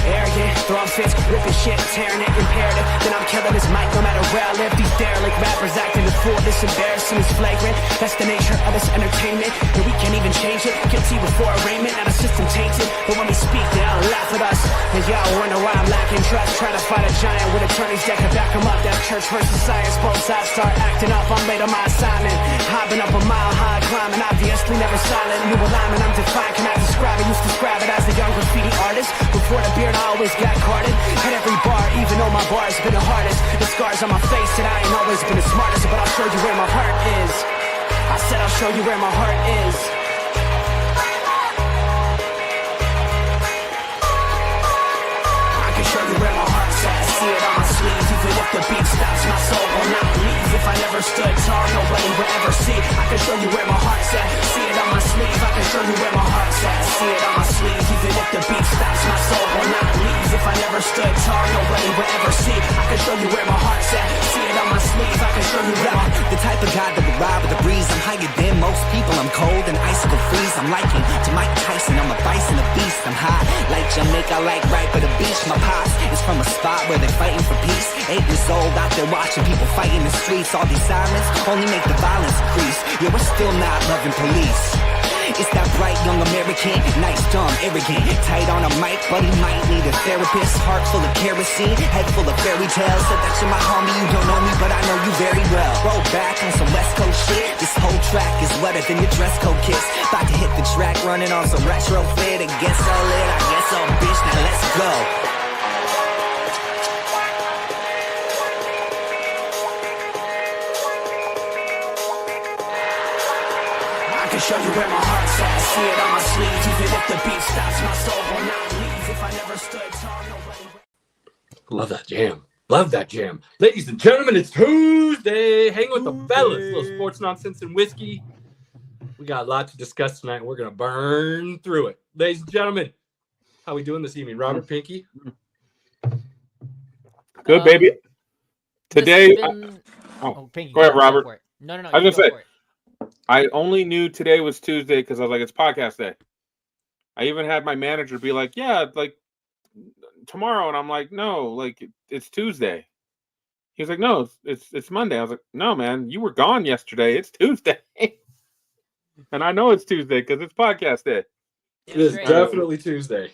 arrogant, throwing fits, ripping shit, tearing it, imperative. Then I'm killing this mic no matter where I live. These derelict rappers acting the fool, this embarrassing is flagrant. That's the nature of this entertainment, and we can't even change it. Guilty before arraignment, now the system tainted. But when we speak, they all laugh at us. And y'all wonder why I'm lacking trust. Try to fight a giant with attorneys that can back them up. That's church versus science, both sides start acting up. I'm late on my assignment, hopping up a mile high, climbing, obviously never silent. New alignment, I'm defiant, cannot describe it. Used to describe it as a young graffiti artist. Before the beard, I always got carded. At every bar, even though my bar has been the hardest. The scars on my face, and I ain't always been the smartest. But I'll show you where my heart is. I said I'll show you where my heart is. I can show you where my heart's at. See it on my sleeve. Even if the beat stops, my soul will not leave. If I never stood tall, nobody will ever see. I can show you where my heart's at. See it on my sleeve. I can show you where my heart's at. See it on my sleeve. Even if the beat stops, my soul will not leave. If I never stood tall, nobody will ever see. I can show you where my heart's at. See it on my sleeve. I can show you where the type of guy that would ride with the breeze. I'm higher than most people. I'm cold and icicle freeze. I'm liking to Mike Tyson. I'm a bison, a beast. I'm high like Jamaica, like right by the beach. My pops is from a spot where they're fighting for peace. 8 years old, out there watching people fight in the streets. All these sirens only make the violence increase. Yeah, we're still not loving police. It's that bright young American, nice, dumb, arrogant. Tight on a mic, but he might need a therapist. Heart full of kerosene, head full of fairy tales. Said that you're my homie, you don't know me, but I know you very well. Roll back on some West Coast shit. This whole track is wetter than your dress code kiss. About to hit the track, running on some retro fit. I guess I'll lit, I guess I'll bitch, now let's go. Show you where my heart's at. See it on my sleeve. Even if the beat stops, my soul will not leave. If I never stood tall, nobody. Love that jam. Love that jam. Ladies and gentlemen, it's Tuesday. Hang with the fellas. A little sports nonsense and whiskey. We got a lot to discuss tonight. We're going to burn through it. Ladies and gentlemen, how we doing this evening? Robert, Pinky? Good, baby. Today. Pinky, go ahead, Robert. No. I was going to say. I only knew today was Tuesday because I was like, it's podcast day. I even had my manager be like, yeah, like tomorrow. And I'm like, no, like it's Tuesday. He's like, no, it's Monday. I was like, no, man, you were gone yesterday. It's Tuesday. And I know it's Tuesday because it's podcast day. It is definitely Tuesday.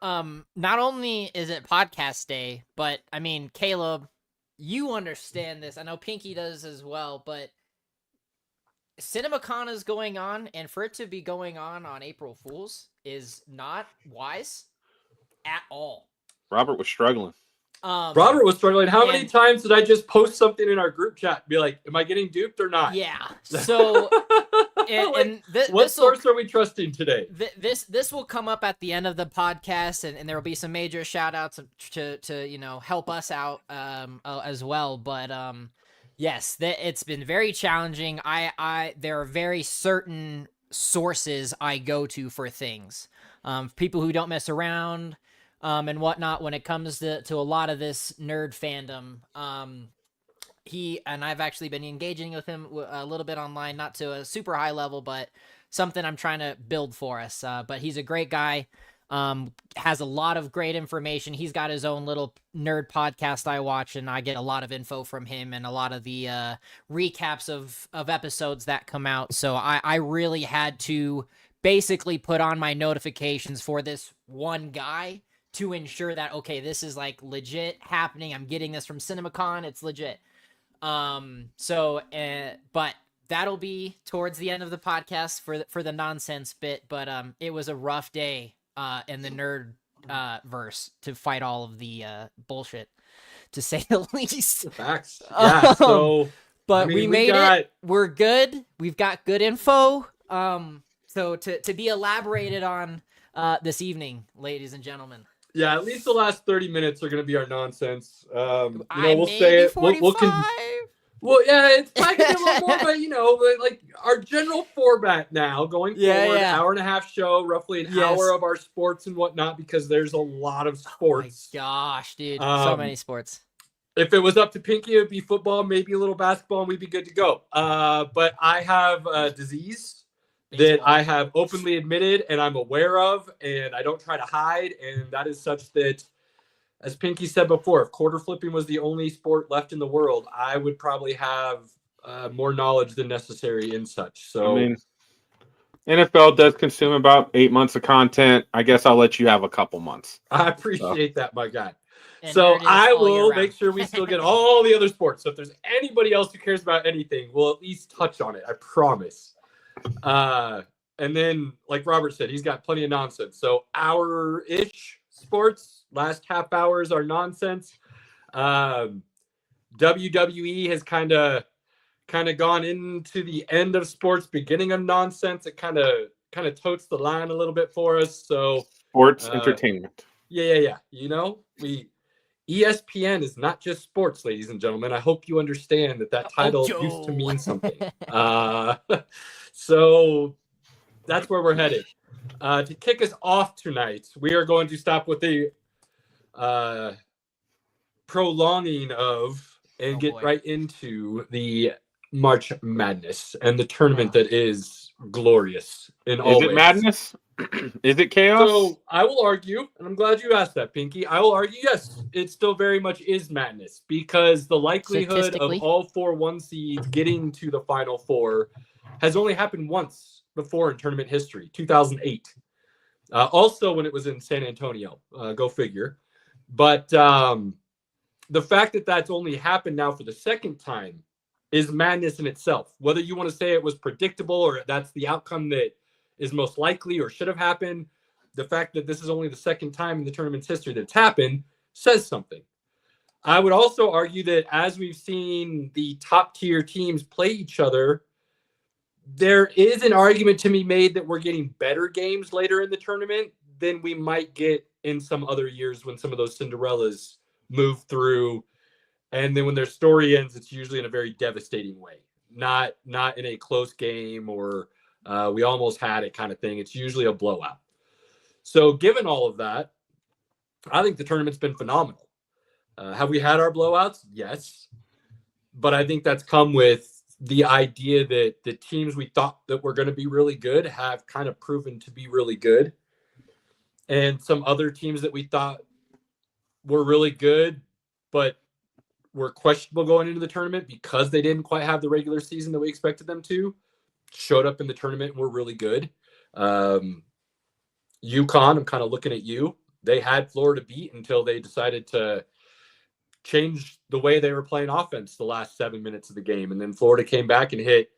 Not only is it podcast day, but I mean, Caleb, you understand this. I know Pinky does as well, but CinemaCon is going on, and for it to be going on April Fool's is not wise at all. Robert was struggling. How many times did I just post something in our group chat and be like, am I getting duped or not? Yeah. So, what source are we trusting today? This will come up at the end of the podcast, and there will be some major shout outs to help us out as well. But yes, it's been very challenging. There are very certain sources I go to for things. People who don't mess around and whatnot when it comes to a lot of this nerd fandom. I've actually been engaging with him a little bit online, not to a super high level, but something I'm trying to build for us. But he's a great guy. Has a lot of great information. He's got his own little nerd podcast I watch, and I get a lot of info from him and a lot of the recaps of episodes that come out. So I really had to basically put on my notifications for this one guy to ensure that, okay, this is like legit happening. I'm getting this from CinemaCon. It's legit. But that'll be towards the end of the podcast for the nonsense bit. But it was a rough day in the nerd verse to fight all of the bullshit, to say the least. Facts. Yeah. But we made it. We're good. We've got good info. So to be elaborated on this evening, ladies and gentlemen. Yeah, at least the last 30 minutes are going to be our nonsense. We'll say it. Well, yeah, it's probably going to be a little more, but, like our general format now going forward, hour and a half show, roughly an hour of our sports and whatnot, because there's a lot of sports. Oh my gosh, dude. So many sports. If it was up to Pinky, it would be football, maybe a little basketball, and we'd be good to go. But I have a disease that I have openly admitted and I'm aware of, and I don't try to hide. And that is such that, as Pinky said before, if quarter flipping was the only sport left in the world, I would probably have more knowledge than necessary in such. So, I mean, NFL does consume about 8 months of content. I guess I'll let you have a couple months. I appreciate that, my guy. And So there it is I all year will round. make sure we still get all the other sports. So if there's anybody else who cares about anything, we'll at least touch on it. I promise. And then, like Robert said, he's got plenty of nonsense. So hour-ish sports, last half hours are nonsense. WWE has kind of gone into the end of sports, beginning of nonsense. It kind of totes the line a little bit for us. So Sports entertainment. Yeah. You know, ESPN is not just sports, ladies and gentlemen. I hope you understand that title used to mean something. So that's where we're headed. To kick us off tonight, we are going to stop with the prolonging of and get right into the March Madness and the tournament that is glorious in all ways. Is it madness? Is it chaos? So I will argue, and I'm glad you asked that, Pinky. I will argue, yes, it still very much is madness, because the likelihood of all 4 1 seeds getting to the Final Four has only happened once before in tournament history, 2008. Also when it was in San Antonio, go figure. But the fact that that's only happened now for the second time is madness in itself. Whether you want to say it was predictable or that's the outcome that is most likely or should have happened, the fact that this is only the second time in the tournament's history that's happened says something. I would also argue that as we've seen the top tier teams play each other, there is an argument to be made that we're getting better games later in the tournament than we might get in some other years when some of those Cinderellas move through. And then when their story ends, it's usually in a very devastating way, not in a close game or we almost had it kind of thing. It's usually a blowout. So given all of that, I think the tournament's been phenomenal. Have we had our blowouts? Yes. But I think that's come with the idea that the teams we thought that were going to be really good have kind of proven to be really good. And some other teams that we thought were really good, but were questionable going into the tournament because they didn't quite have the regular season that we expected them to, showed up in the tournament and were really good. UConn, I'm kind of looking at you. They had Florida beat until they decided to change the way they were playing offense the last 7 minutes of the game. And then Florida came back and hit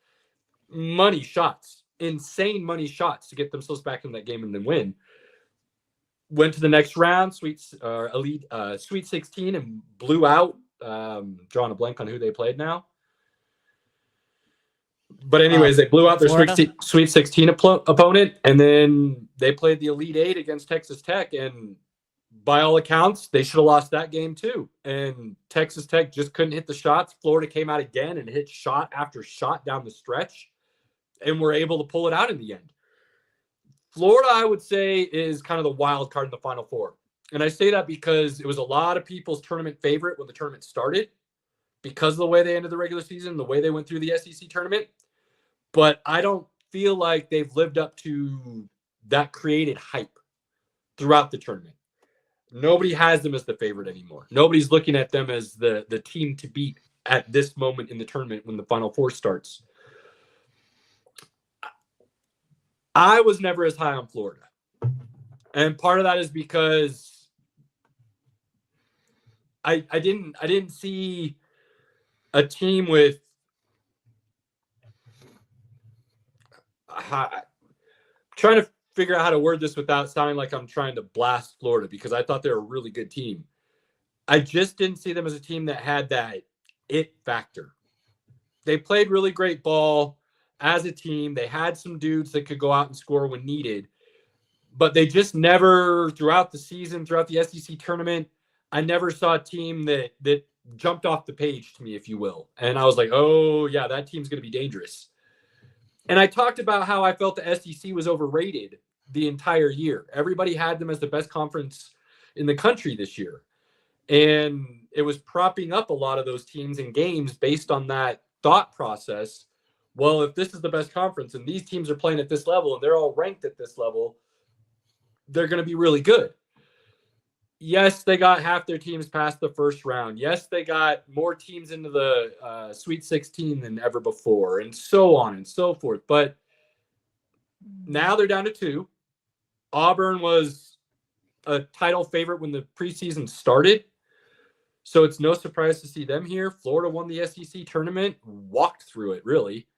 money shots, insane money shots to get themselves back in that game and then win. Went to the next round, Sweet 16, and blew out. Drawing a blank on who they played now. But anyways, they blew out their Sweet 16 opponent, and then they played the Elite 8 against Texas Tech, and by all accounts, they should have lost that game too. And Texas Tech just couldn't hit the shots. Florida came out again and hit shot after shot down the stretch, and were able to pull it out in the end. Florida, I would say, is kind of the wild card in the Final Four. And I say that because it was a lot of people's tournament favorite when the tournament started because of the way they ended the regular season, the way they went through the SEC tournament. But I don't feel like they've lived up to that created hype throughout the tournament. Nobody has them as the favorite anymore. Nobody's looking at them as the team to beat at this moment in the tournament when the Final Four starts. I was never as high on Florida. And part of that is because I didn't see a team with trying to figure out how to word this without sounding like I'm trying to blast Florida, because I thought they were a really good team. I just didn't see them as a team that had that it factor. They played really great ball as a team. They had some dudes that could go out and score when needed, but they just never, throughout the season, throughout the SEC tournament, I never saw a team that jumped off the page to me, if you will. And I was like, oh, yeah, that team's going to be dangerous. And I talked about how I felt the SEC was overrated the entire year. Everybody had them as the best conference in the country this year. And it was propping up a lot of those teams and games based on that thought process, well, if this is the best conference and these teams are playing at this level and they're all ranked at this level, they're going to be really good. Yes, they got half their teams past the first round. Yes, they got more teams into the Sweet 16 than ever before, and so on and so forth. But now they're down to 2. Auburn was a title favorite when the preseason started, so it's no surprise to see them here. Florida won the SEC tournament, walked through it, really,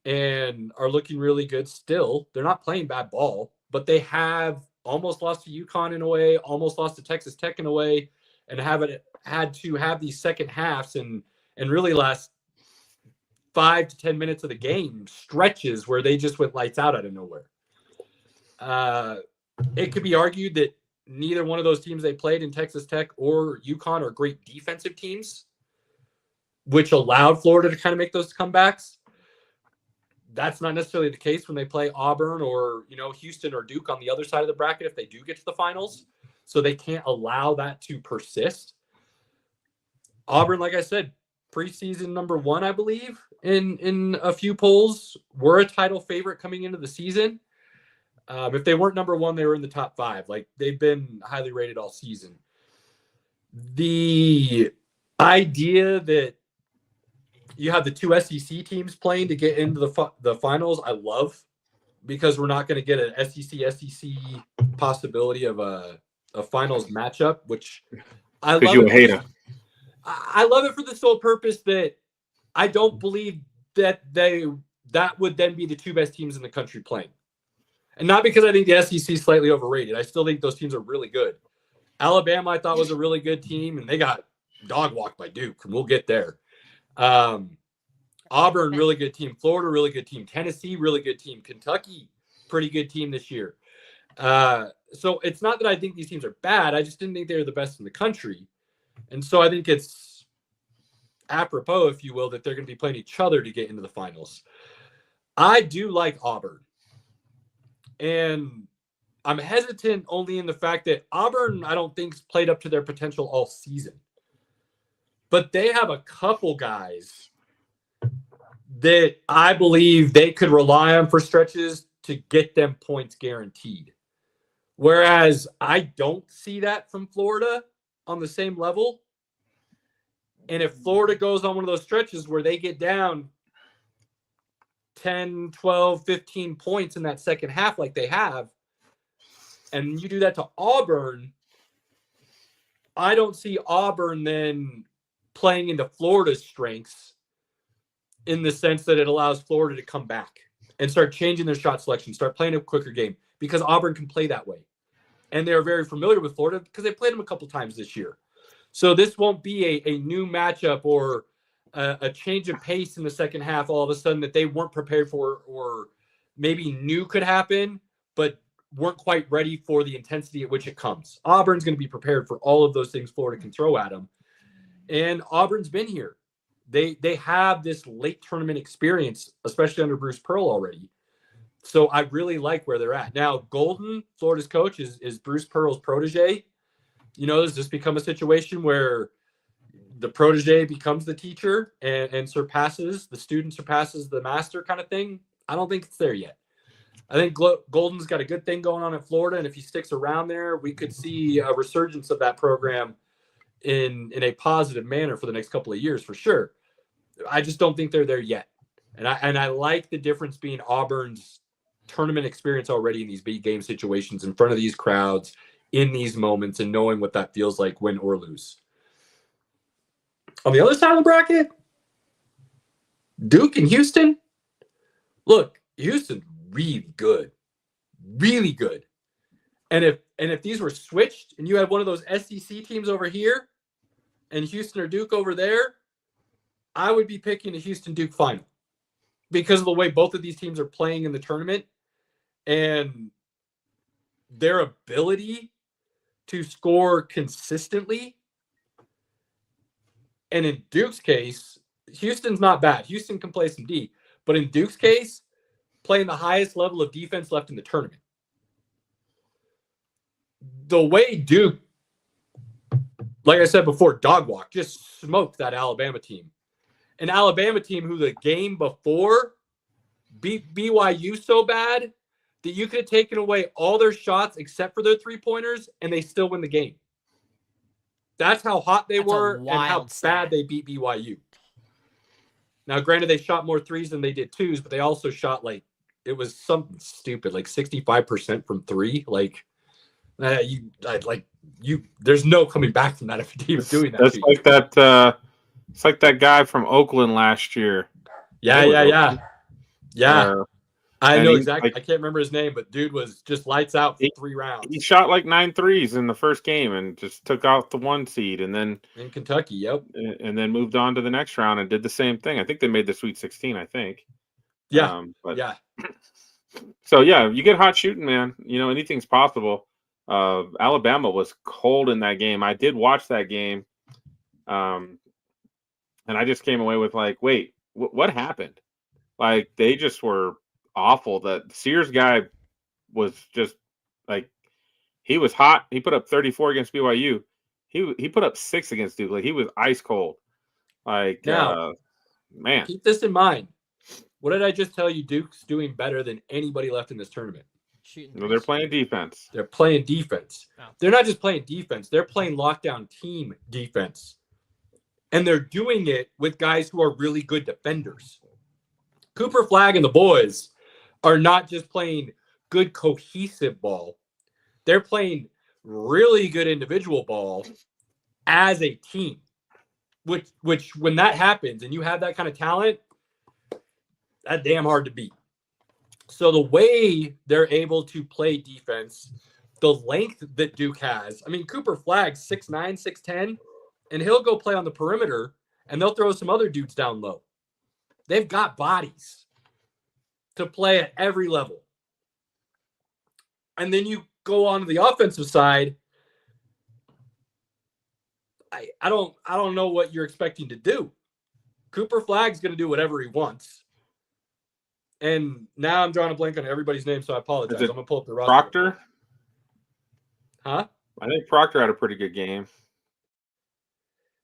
and are looking really good still. They're not playing bad ball, but they have almost lost to UConn in a way, almost lost to Texas Tech in a way, and had to have these second halves and really last 5 to 10 minutes of the game stretches where they just went lights out of nowhere. It could be argued that neither one of those teams they played in Texas Tech or UConn are great defensive teams, which allowed Florida to kind of make those comebacks. That's not necessarily the case when they play Auburn or, Houston or Duke on the other side of the bracket if they do get to the finals. So they can't allow that to persist. Auburn, like I said, preseason number 1, I believe, in a few polls, were a title favorite coming into the season. If they weren't number 1, they were in the top 5. Like, they've been highly rated all season. The idea that you have the 2 SEC teams playing to get into the finals, I love, because we're not going to get an SEC possibility of a finals matchup, which I love. Because you're a hater. I love it for the sole purpose that I don't believe that would then be the 2 best teams in the country playing. And not because I think the SEC is slightly overrated. I still think those teams are really good. Alabama, I thought, was a really good team, and they got dog walked by Duke, and we'll get there. Auburn, really good team. Florida, really good team. Tennessee, really good team. Kentucky, pretty good team this year. So it's not that I think these teams are bad. I just didn't think they were the best in the country. And so I think it's apropos, if you will, that they're going to be playing each other to get into the finals. I do like Auburn. And I'm hesitant only in the fact that Auburn, I don't think, played up to their potential all season. But they have a couple guys that I believe they could rely on for stretches to get them points guaranteed. Whereas I don't see that from Florida on the same level. And if Florida goes on one of those stretches where they get down 10, 12, 15 points in that second half like they have, and you do that to Auburn, I don't see Auburn then playing into Florida's strengths in the sense that it allows Florida to come back and start changing their shot selection, start playing a quicker game, because Auburn can play that way. And they're very familiar with Florida because they played them a couple times this year. So this won't be a new matchup or a change of pace in the second half all of a sudden that they weren't prepared for or maybe knew could happen, but weren't quite ready for the intensity at which it comes. Auburn's going to be prepared for all of those things Florida can throw at them. And Auburn's been here. They have this late tournament experience, especially under Bruce Pearl already. So I really like where they're at. Now, Golden, Florida's coach, is Bruce Pearl's protege. Does this become a situation where the protege becomes the teacher and the student surpasses the master kind of thing? I don't think it's there yet. I think Golden's got a good thing going on at Florida, and if he sticks around there, we could see a resurgence of that program in a positive manner for the next couple of years for sure. I just don't think they're there yet. And I like the difference being Auburn's tournament experience already in these big game situations in front of these crowds in these moments and knowing what that feels like, win or lose. On the other side of the bracket, Duke and Houston. Look, Houston's really good. Really good. And if these were switched and you had one of those SEC teams over here and Houston or Duke over there, I would be picking a Houston-Duke final because of the way both of these teams are playing in the tournament and their ability to score consistently. And in Duke's case, Houston's not bad. Houston can play some D. But in Duke's case, playing the highest level of defense left in the tournament. The way Duke, like I said before, dog walk, just smoked that Alabama team. An Alabama team who the game before beat BYU so bad that you could have taken away all their shots except for their 3-pointers, and they still win the game. That's how hot they were and how bad they beat BYU. Now, granted, they shot more threes than they did twos, but they also shot it was something stupid, 65% from three. There's no coming back from that if a team is doing that. That's like that. It's like that guy from Oakland last year. Yeah. I know exactly. I can't remember his name, but dude was just lights out for 3 rounds. He shot 9 threes in the first game and just took out the 1 seed, and then in Kentucky, yep, and then moved on to the next round and did the same thing. I think they made the Sweet 16. I think. Yeah, yeah. So yeah, you get hot shooting, man. Anything's possible. Alabama was cold in that game. I did watch that game, and I just came away with wait, what happened? They just were awful. That Sears guy was just he was hot. He put up 34 against BYU. He put up 6 against Duke. He was ice cold. Now, man, keep this in mind. What did I just tell you? Duke's doing better than anybody left in this tournament. Well, they're playing defense. They're playing defense. Oh. They're not just playing defense. They're playing lockdown team defense. And they're doing it with guys who are really good defenders. Cooper Flagg and the boys are not just playing good cohesive ball. They're playing really good individual ball as a team. Which when that happens and you have that kind of talent, that's damn hard to beat. So the way they're able to play defense, the length that Duke has. I mean, Cooper Flagg's 6'9", 6'10", and he'll go play on the perimeter, and they'll throw some other dudes down low. They've got bodies to play at every level. And then you go on to the offensive side. I don't know what you're expecting to do. Cooper Flagg's going to do whatever he wants. And now I'm drawing a blank on everybody's name, so I apologize. I'm going to pull up the roster. Proctor? Huh? I think Proctor had a pretty good game.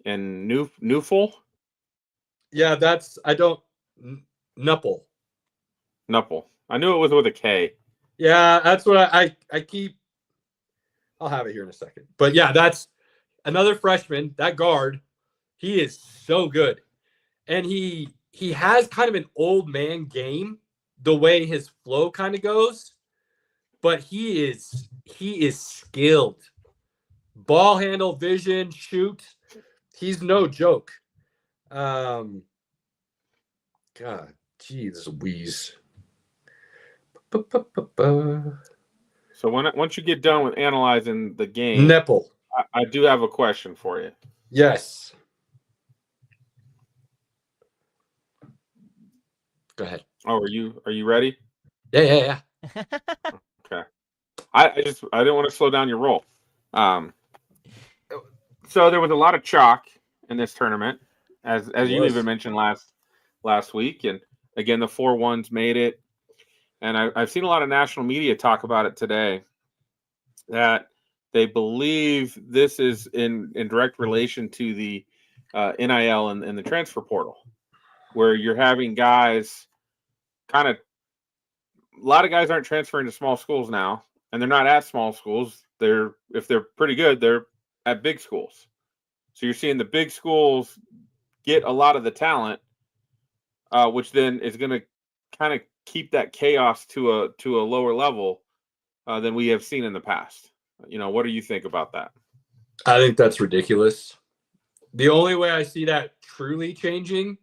And Newful? Yeah, Nupple. Nupple. I knew it was with a K. Yeah, that's what I keep. I'll have it here in a second. But yeah, that's another freshman, that guard. He is so good. And he has kind of an old man game, the way his flow kind of goes, but he is skilled. Ball handle, vision, shoot. He's no joke. God, geez, wheeze. So once you get done with analyzing the game, Nipple. I do have a question for you. Yes. Go ahead. Oh, are you ready? Yeah. Okay. I didn't want to slow down your roll. So there was a lot of chalk in this tournament, as you even mentioned last week, and again the 4-1s made it. And I've seen a lot of national media talk about it today, that they believe this is in direct relation to the NIL and the transfer portal, where you're having guys a lot of guys aren't transferring to small schools now, and they're not at small schools. If they're pretty good, they're at big schools. So you're seeing the big schools get a lot of the talent, which then is going to kind of keep that chaos to a lower level than we have seen in the past. What do you think about that? I think that's ridiculous. The only way I see that truly changing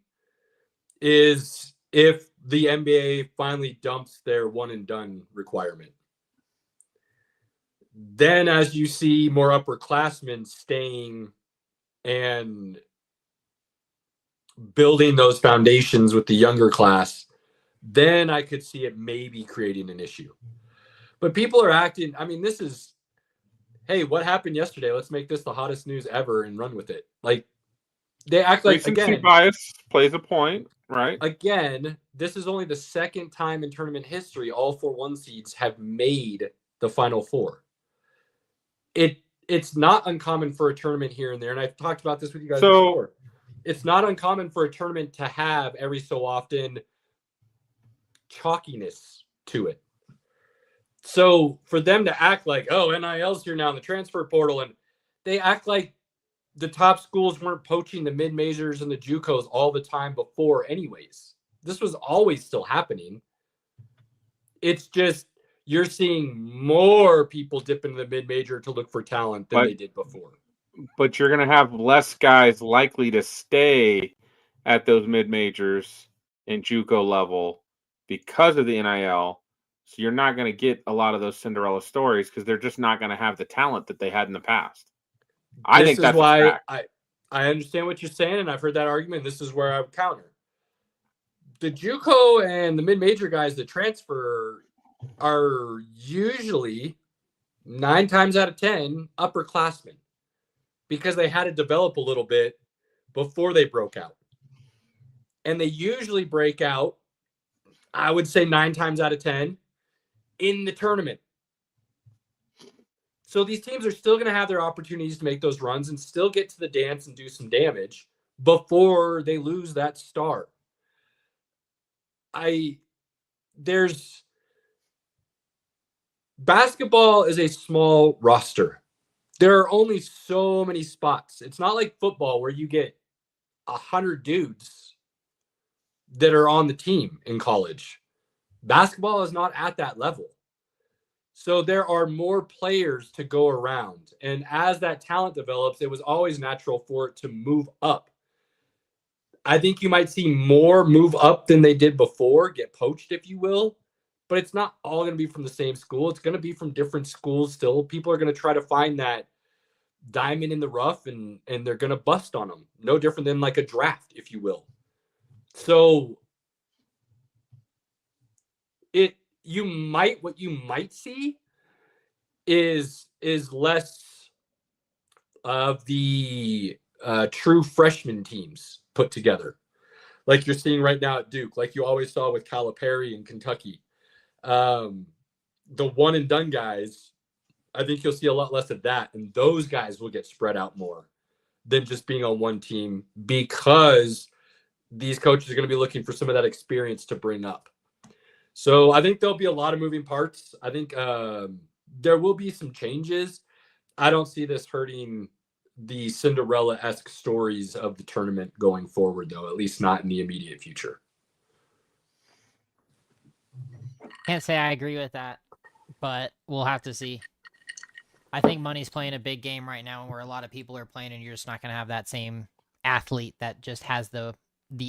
is if the NBA finally dumps their one and done requirement. Then as you see more upperclassmen staying and building those foundations with the younger class, then I could see it maybe creating an issue. But people are acting, this is, hey, what happened yesterday? Let's make this the hottest news ever and run with it. They act like, again, bias plays a point, right? Again, this is only the second time in tournament history all 4 1 seeds have made the Final Four. It's not uncommon for a tournament here and there, and I've talked about this with you guys before. It's not uncommon for a tournament to have every so often chalkiness to it. So for them to act like, oh, NIL's here now in the transfer portal, and they act like the top schools weren't poaching the mid-majors and the JUCOs all the time before anyways. This was always still happening. It's just you're seeing more people dip into the mid-major to look for talent than they did before. But you're going to have less guys likely to stay at those mid-majors and JUCO level because of the NIL. So you're not going to get a lot of those Cinderella stories because they're just not going to have the talent that they had in the past. I think that's why I understand what you're saying, and I've heard that argument. This is where I would counter. The JUCO and the mid-major guys that transfer are usually 9 times out of 10 upperclassmen because they had to develop a little bit before they broke out. And they usually break out, I would say 9 times out of 10, in the tournament. So these teams are still going to have their opportunities to make those runs and still get to the dance and do some damage before they lose that star. Basketball is a small roster. There are only so many spots. It's not like football where you get 100 dudes that are on the team in college. Basketball is not at that level. So there are more players to go around. And as that talent develops, it was always natural for it to move up. I think you might see more move up than they did before, get poached, if you will. But it's not all going to be from the same school. It's going to be from different schools still. People are going to try to find that diamond in the rough, and they're going to bust on them. No different than like a draft, if you will. So what you might see is less of the true freshman teams put together, like you're seeing right now at Duke, like you always saw with Calipari in Kentucky. The one and done guys, I think you'll see a lot less of that, and those guys will get spread out more than just being on one team because these coaches are going to be looking for some of that experience to bring up. So I think there'll be a lot of moving parts. I think there will be some changes. I don't see this hurting the Cinderella-esque stories of the tournament going forward, though, at least not in the immediate future. Can't say I agree with that, but we'll have to see. I think money's playing a big game right now where a lot of people are playing, and you're just not going to have that same athlete that just has the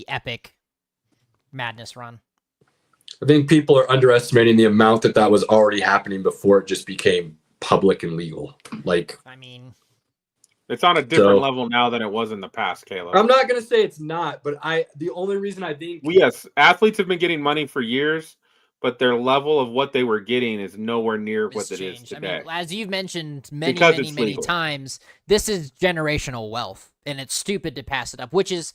epic madness run. I think people are underestimating the amount that was already happening before it just became public and legal. Like, I mean, it's on a different level now than it was in the past, Caleb. I'm not going to say it's not, but the only reason I think... Well, yes, athletes have been getting money for years, but their level of what they were getting is nowhere near what it is today. I mean, as you've mentioned many times, this is generational wealth, and it's stupid to pass it up, which is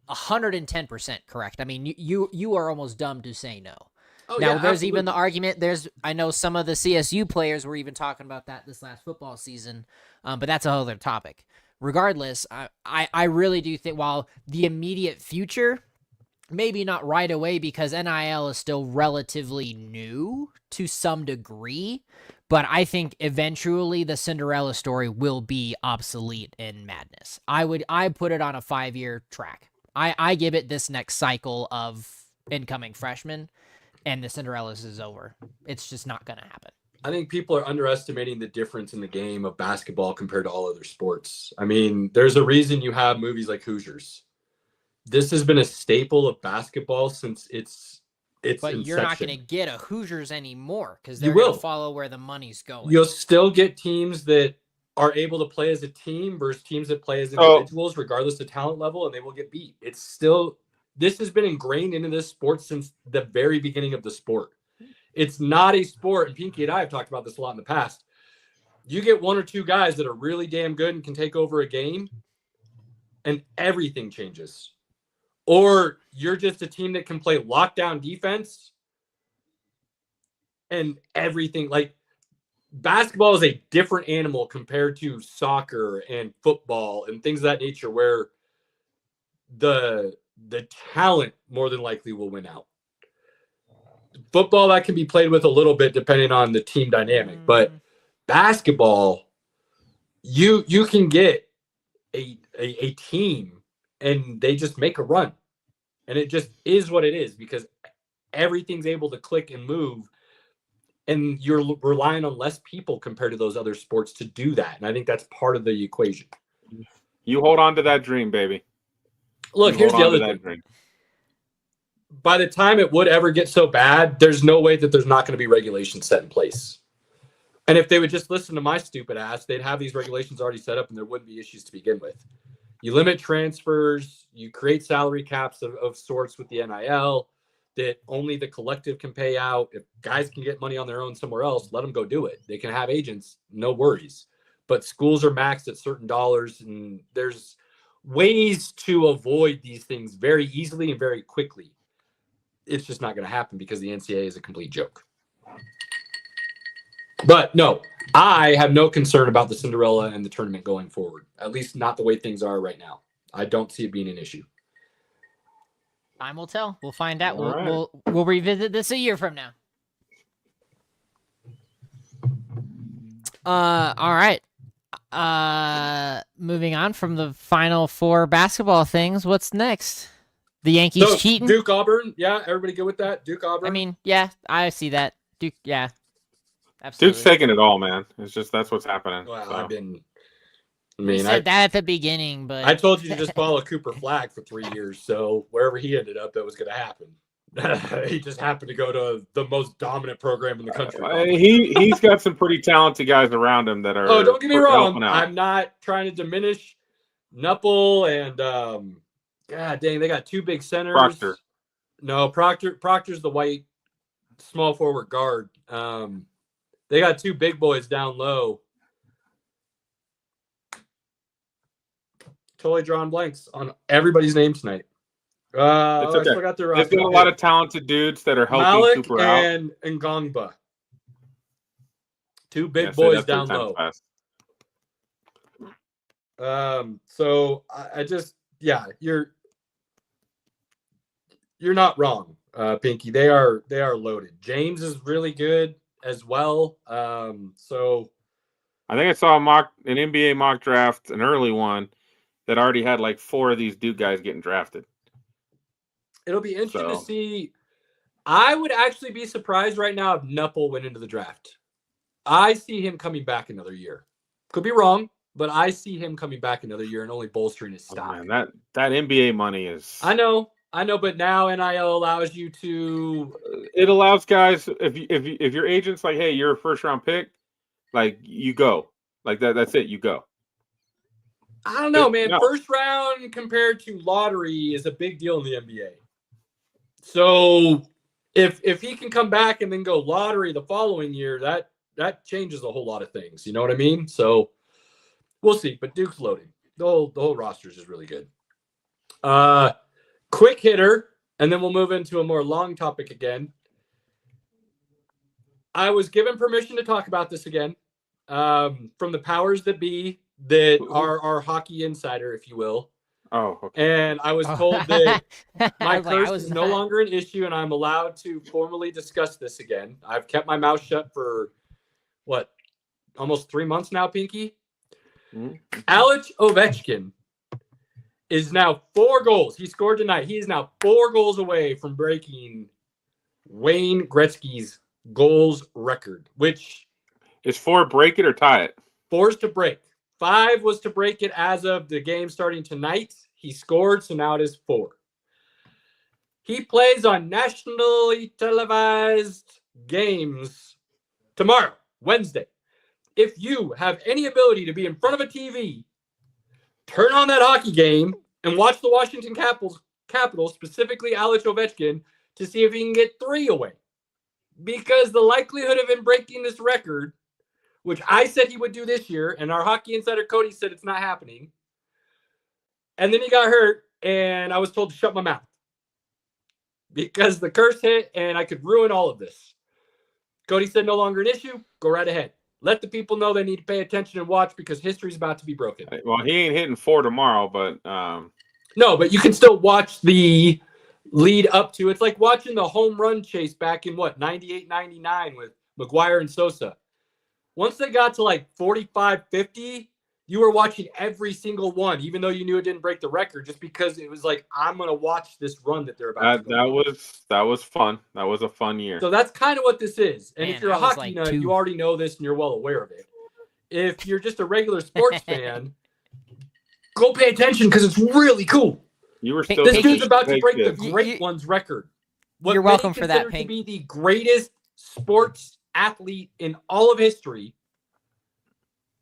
110% correct. I mean, you are almost dumb to say no. Oh, now, yeah, there's absolutely. even the argument, I know some of the CSU players were even talking about that this last football season, but that's a whole other topic. Regardless, I really do think while the immediate future, maybe not right away because NIL is still relatively new to some degree, but I think eventually the Cinderella story will be obsolete in madness. I put it on a 5-year track. I give it this next cycle of incoming freshmen, and the Cinderellas is over. It's just not going to happen. I think people are underestimating the difference in the game of basketball compared to all other sports. I mean, there's a reason you have movies like Hoosiers. This has been a staple of basketball since its But inception. you're not going to get a Hoosiers anymore because You they're going will. to follow where the money's going. You'll still get teams that are able to play as a team versus teams that play as individuals, regardless of talent level, and they will get beat. It's still, this has been ingrained into this sport since the very beginning of the sport. It's not a sport, and Pinky and I have talked about this a lot in the past. You get 1 or 2 guys that are really damn good and can take over a game, and everything changes. Or you're just a team that can play lockdown defense, and everything, like, basketball is a different animal compared to soccer and football and things of that nature, where the talent more than likely will win out. football that can be played with a little bit depending on the team dynamic, but basketball, you can get a team and they just make a run, and it just is what it is because everything's able to click and move, and you're relying on less people compared to those other sports to do that. And I think that's part of the equation. You hold on to that dream, baby. Look, here's the other thing. By the time it would ever get so bad, there's no way that there's not going to be regulations set in place. And if they would just listen to my stupid ass, they'd have these regulations already set up and there wouldn't be issues to begin with. You limit transfers, you create salary caps of sorts with the NIL that only the collective can pay out. If guys can get money on their own somewhere else, let them go do it. They can have agents, no worries. But schools are maxed at certain dollars, and there's ways to avoid these things very easily and very quickly. It's just not going to happen because the NCAA is a complete joke. But no, I have no concern about the Cinderella and the tournament going forward, at least not the way things are right now. I don't see it being an issue. Time will tell. We'll find out. All We'll revisit this a year from now. All right. Moving on from the Final Four basketball things, what's next? The Yankees cheating? Duke Auburn. Yeah, everybody good with that? Duke Auburn. I mean, yeah, I see that. Duke, yeah. Absolutely. Duke's taking it all, man. It's just that's what's happening. Well, so. We said that at the beginning, but I told you to just follow Cooper Flag for 3 years. So wherever he ended up, that was going to happen. He just happened to go to the most dominant program in the country. He's got some pretty talented guys around him that are. Oh, don't get me wrong. I'm not trying to diminish Knuppel and God dang, they got two big centers. Proctor. No, Proctor's the white small forward guard. They got two big boys down low. Totally drawing blanks on everybody's name tonight. It's okay. I forgot their roster. There's been a lot of talented dudes that are helping Malik Cooper out. and Ngongba. Two big boys down low. So I just, yeah, you're not wrong, Pinky. They are loaded. James is really good as well. So I think I saw an NBA mock draft, an early one, that already had like 4 of these Duke guys getting drafted. It'll be interesting to see. I would actually be surprised right now if Knuppel went into the draft. I see him coming back another year. Could be wrong, but I see him coming back another year and only bolstering his stock. Oh, man, that NBA money is. I know, but now NIL allows you to. It allows guys if your agent's like, hey, you're a first round pick, like you go, like that. That's it. You go. I don't know, man. No. First round compared to lottery is a big deal in the NBA. So if he can come back and then go lottery the following year, that changes a whole lot of things. You know what I mean? So we'll see. But Duke's loading. The whole roster is just really good. Quick hitter, and then we'll move into a more long topic again. I was given permission to talk about this again from the powers that be, that are our hockey insider, if you will. Oh, okay. And I was told that my curse is no longer an issue, and I'm allowed to formally discuss this again. I've kept my mouth shut for, almost 3 months now, Pinky? Mm-hmm. Alex Ovechkin is now 4 goals. He scored tonight. He is now 4 goals away from breaking Wayne Gretzky's goals record, which... Is 4 break it or tie it? 4 is to break. 5 was to break it as of the game starting tonight. He scored, so now it is 4. He plays on nationally televised games tomorrow, Wednesday. If you have any ability to be in front of a TV, turn on that hockey game and watch the Washington Capitals, specifically Alex Ovechkin, to see if he can get 3 away. Because the likelihood of him breaking this record, which I said he would do this year, and our hockey insider Cody said it's not happening. And then he got hurt, and I was told to shut my mouth because the curse hit, and I could ruin all of this. Cody said no longer an issue. Go right ahead. Let the people know they need to pay attention and watch because history's about to be broken. Well, he ain't hitting 4 tomorrow, but no, but you can still watch the lead up to. It's like watching the home run chase back in 98, 99 with McGuire and Sosa. Once they got to like 45, 50, you were watching every single one, even though you knew it didn't break the record, just because it was like, I'm going to watch this run that they're about to go. That was fun. That was a fun year. So that's kind of what this is. And Man, if you're a hockey nut, you already know this and you're well aware of it. If you're just a regular sports fan, go pay attention because it's really cool. You were still this dude's about to break the great you, ones record. What you're welcome for that, Pink. Pink. To be the greatest sports athlete in all of history.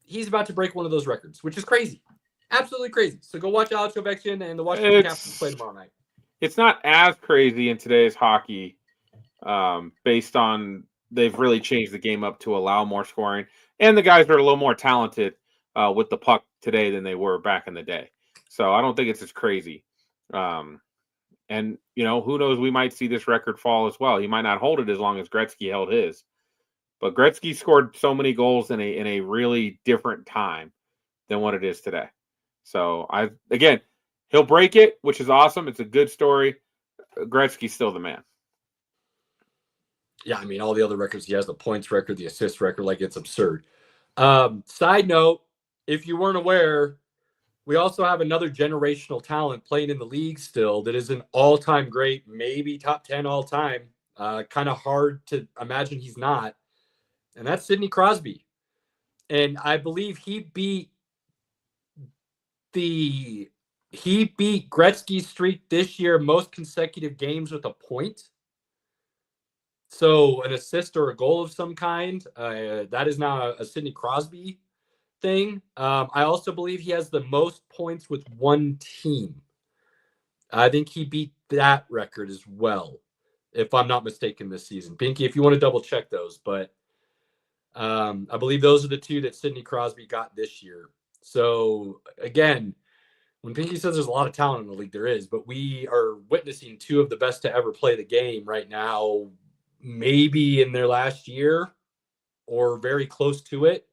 He's about to break one of those records, which is crazy. Absolutely crazy. So go watch Alex Ovechkin and the Washington Capitals play tomorrow night. It's not as crazy in today's hockey, based on they've really changed the game up to allow more scoring. And the guys are a little more talented with the puck today than they were back in the day. So I don't think it's as crazy. And, you know, who knows, we might see this record fall as well. He might not hold it as long as Gretzky held his. But Gretzky scored so many goals in a really different time than what it is today. So, again, he'll break it, which is awesome. It's a good story. Gretzky's still the man. Yeah, I mean, all the other records he has, the points record, the assist record, like it's absurd. Side note, if you weren't aware, we also have another generational talent playing in the league still that is an all-time great, maybe top 10 all-time. Kind of hard to imagine he's not. And that's Sidney Crosby. And I believe he beat Gretzky's streak this year, most consecutive games with a point. So an assist or a goal of some kind. That is now a Sidney Crosby thing. I also believe he has the most points with one team. I think he beat that record as well, if I'm not mistaken, this season. Pinky, if you want to double check those, but I believe those are the two that Sidney Crosby got this year. So again, when Pinky says there's a lot of talent in the league, there is, but we are witnessing two of the best to ever play the game right now, maybe in their last year or very close to it.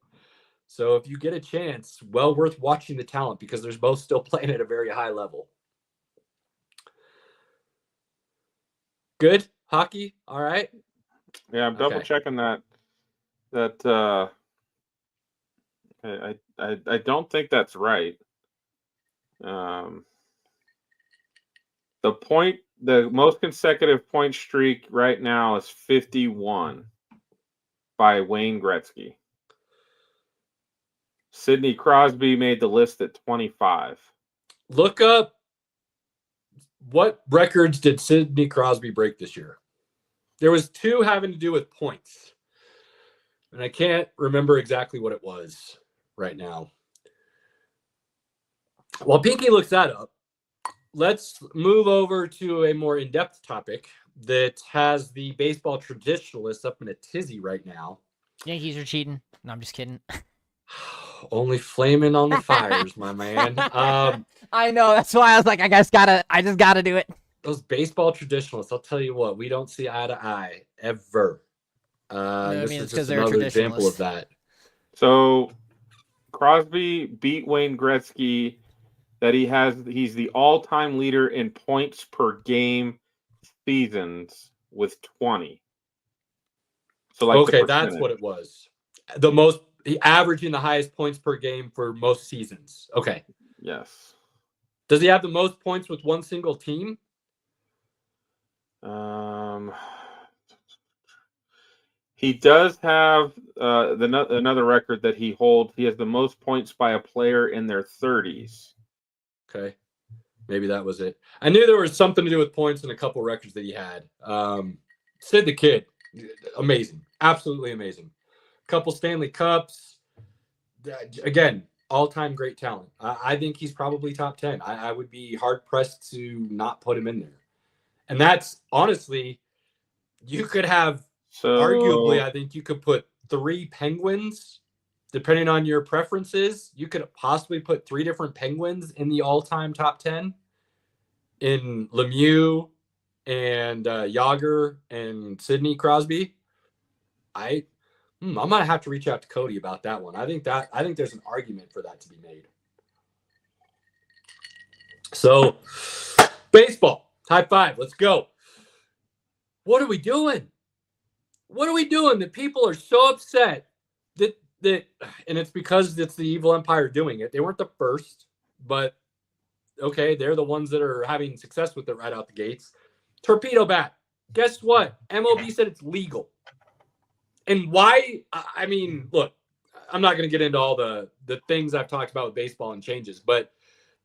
So if you get a chance, well worth watching the talent because there's both still playing at a very high level. Good hockey. All right. Yeah, I'm double checking that. I don't think that's right. The most consecutive point streak right now is 51 by Wayne Gretzky. Sidney Crosby made the list at 25. Look up what records did Sidney Crosby break this year. There was two having to do with points. And I can't remember exactly what it was right now. While Pinky looks that up, let's move over to a more in-depth topic that has the baseball traditionalists up in a tizzy right now. Yankees are cheating. No, I'm just kidding. Only flaming on the fires, my man. I know. That's why I was like, I just gotta do it. Those baseball traditionalists, I'll tell you what, we don't see eye to eye ever. This is just another example of that. So Crosby beat Wayne Gretzky. He's the all-time leader in points per game seasons with 20. So okay, that's what it was. The most averaging the highest points per game for most seasons. Okay. Yes. Does he have the most points with one single team? He does have another record that he holds. He has the most points by a player in their 30s. Okay. Maybe that was it. I knew there was something to do with points in a couple records that he had. Sid the Kid, amazing. Absolutely amazing. Couple Stanley Cups. Again, all-time great talent. I think he's probably top 10. I would be hard-pressed to not put him in there. And that's, honestly, you could have, arguably, I think you could put 3 Penguins, depending on your preferences. You could possibly put 3 different Penguins in the all-time top 10 in Lemieux and Yager and Sidney Crosby. I'm gonna have to reach out to Cody about that one. I think there's an argument for that to be made. So, baseball. High five. Let's go. What are we doing? What are we doing that people are so upset that and it's because it's the evil empire doing it. They weren't the first, but okay, they're the ones that are having success with it right out the gates. Torpedo bat. Guess what? MLB said it's legal. And why? I mean, look, I'm not going to get into all the things I've talked about with baseball and changes, but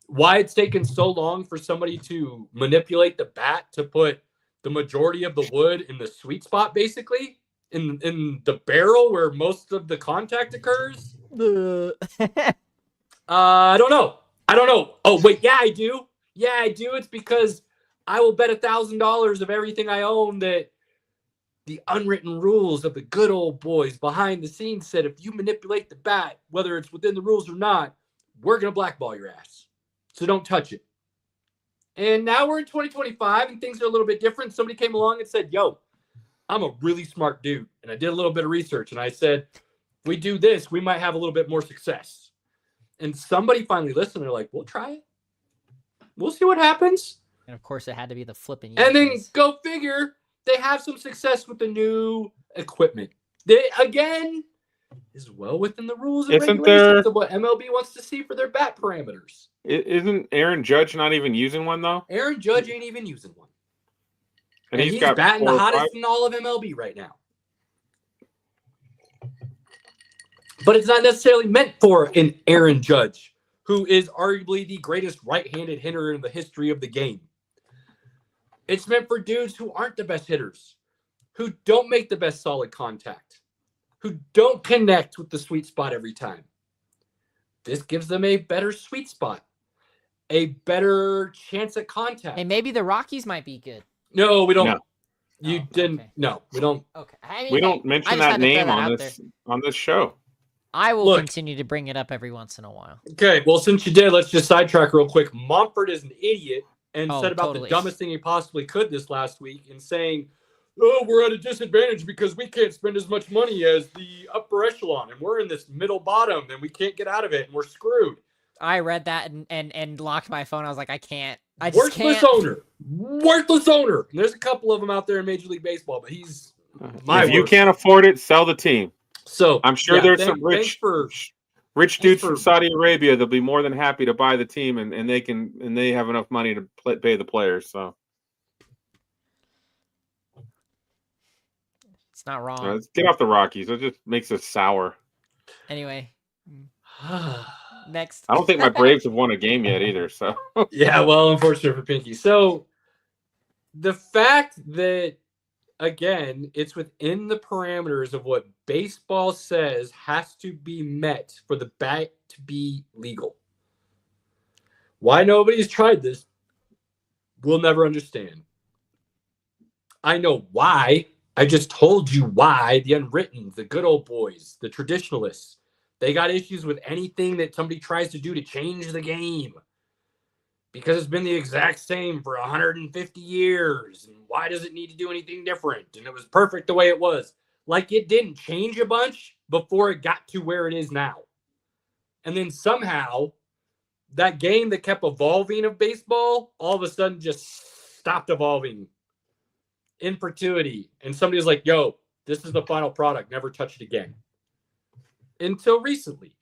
why it's taken so long for somebody to manipulate the bat to put the majority of the wood in the sweet spot, basically, in the barrel where most of the contact occurs? I don't know. Oh, wait, yeah, I do. It's because I will bet $1,000 of everything I own that the unwritten rules of the good old boys behind the scenes said if you manipulate the bat, whether it's within the rules or not, we're going to blackball your ass. So don't touch it. And now we're in 2025 and things are a little bit different. Somebody came along and said, yo, I'm a really smart dude. And I did a little bit of research and I said, if we do this, we might have a little bit more success. And somebody finally listened. They're like, we'll try it. We'll see what happens. And of course, it had to be the flipping. And then go figure, they have some success with the new equipment. They, again, is well within the rules and regulations of what MLB wants to see for their bat parameters. Isn't Aaron Judge not even using one, though? Aaron Judge ain't even using one. And he's got batting the hottest in all of MLB right now. But it's not necessarily meant for an Aaron Judge, who is arguably the greatest right-handed hitter in the history of the game. It's meant for dudes who aren't the best hitters, who don't make the best solid contact, who don't connect with the sweet spot every time. This gives them a better sweet spot, a better chance at contact. And maybe the Rockies might be good. No, we don't. No. You didn't. Okay. No, we don't. Okay. I mean, we don't mention that name on this show. I will continue to bring it up every once in a while. Okay, well, since you did, let's just sidetrack real quick. Mumford is an idiot and said about the dumbest thing he possibly could this last week in saying, oh, we're at a disadvantage because we can't spend as much money as the upper echelon, and we're in this middle bottom, and we can't get out of it, and we're screwed. I read that and locked my phone. I was like, I can't. I just Worthless can't. Worthless owner. And there's a couple of them out there in Major League Baseball, but he's if you can't afford it, sell the team. So I'm sure there's some rich dudes from Saudi Arabia that'll be more than happy to buy the team, and they have enough money to pay the players. So it's not wrong. Let's get off the Rockies. It just makes us sour. Anyway, next. I don't think my Braves have won a game yet either. So yeah, well, unfortunate for Pinky. So the fact that, again, it's within the parameters of what baseball says has to be met for the bat to be legal. Why nobody's tried this, we'll never understand. I know why. I just told you why. The unwritten, the good old boys, the traditionalists, they got issues with anything that somebody tries to do to change the game. Because it's been the exact same for 150 years. And why does it need to do anything different? And it was perfect the way it was. Like it didn't change a bunch before it got to where it is now. And then somehow that game that kept evolving of baseball all of a sudden just stopped evolving in perpetuity. And somebody was like, yo, this is the final product. Never touch it again. Until recently.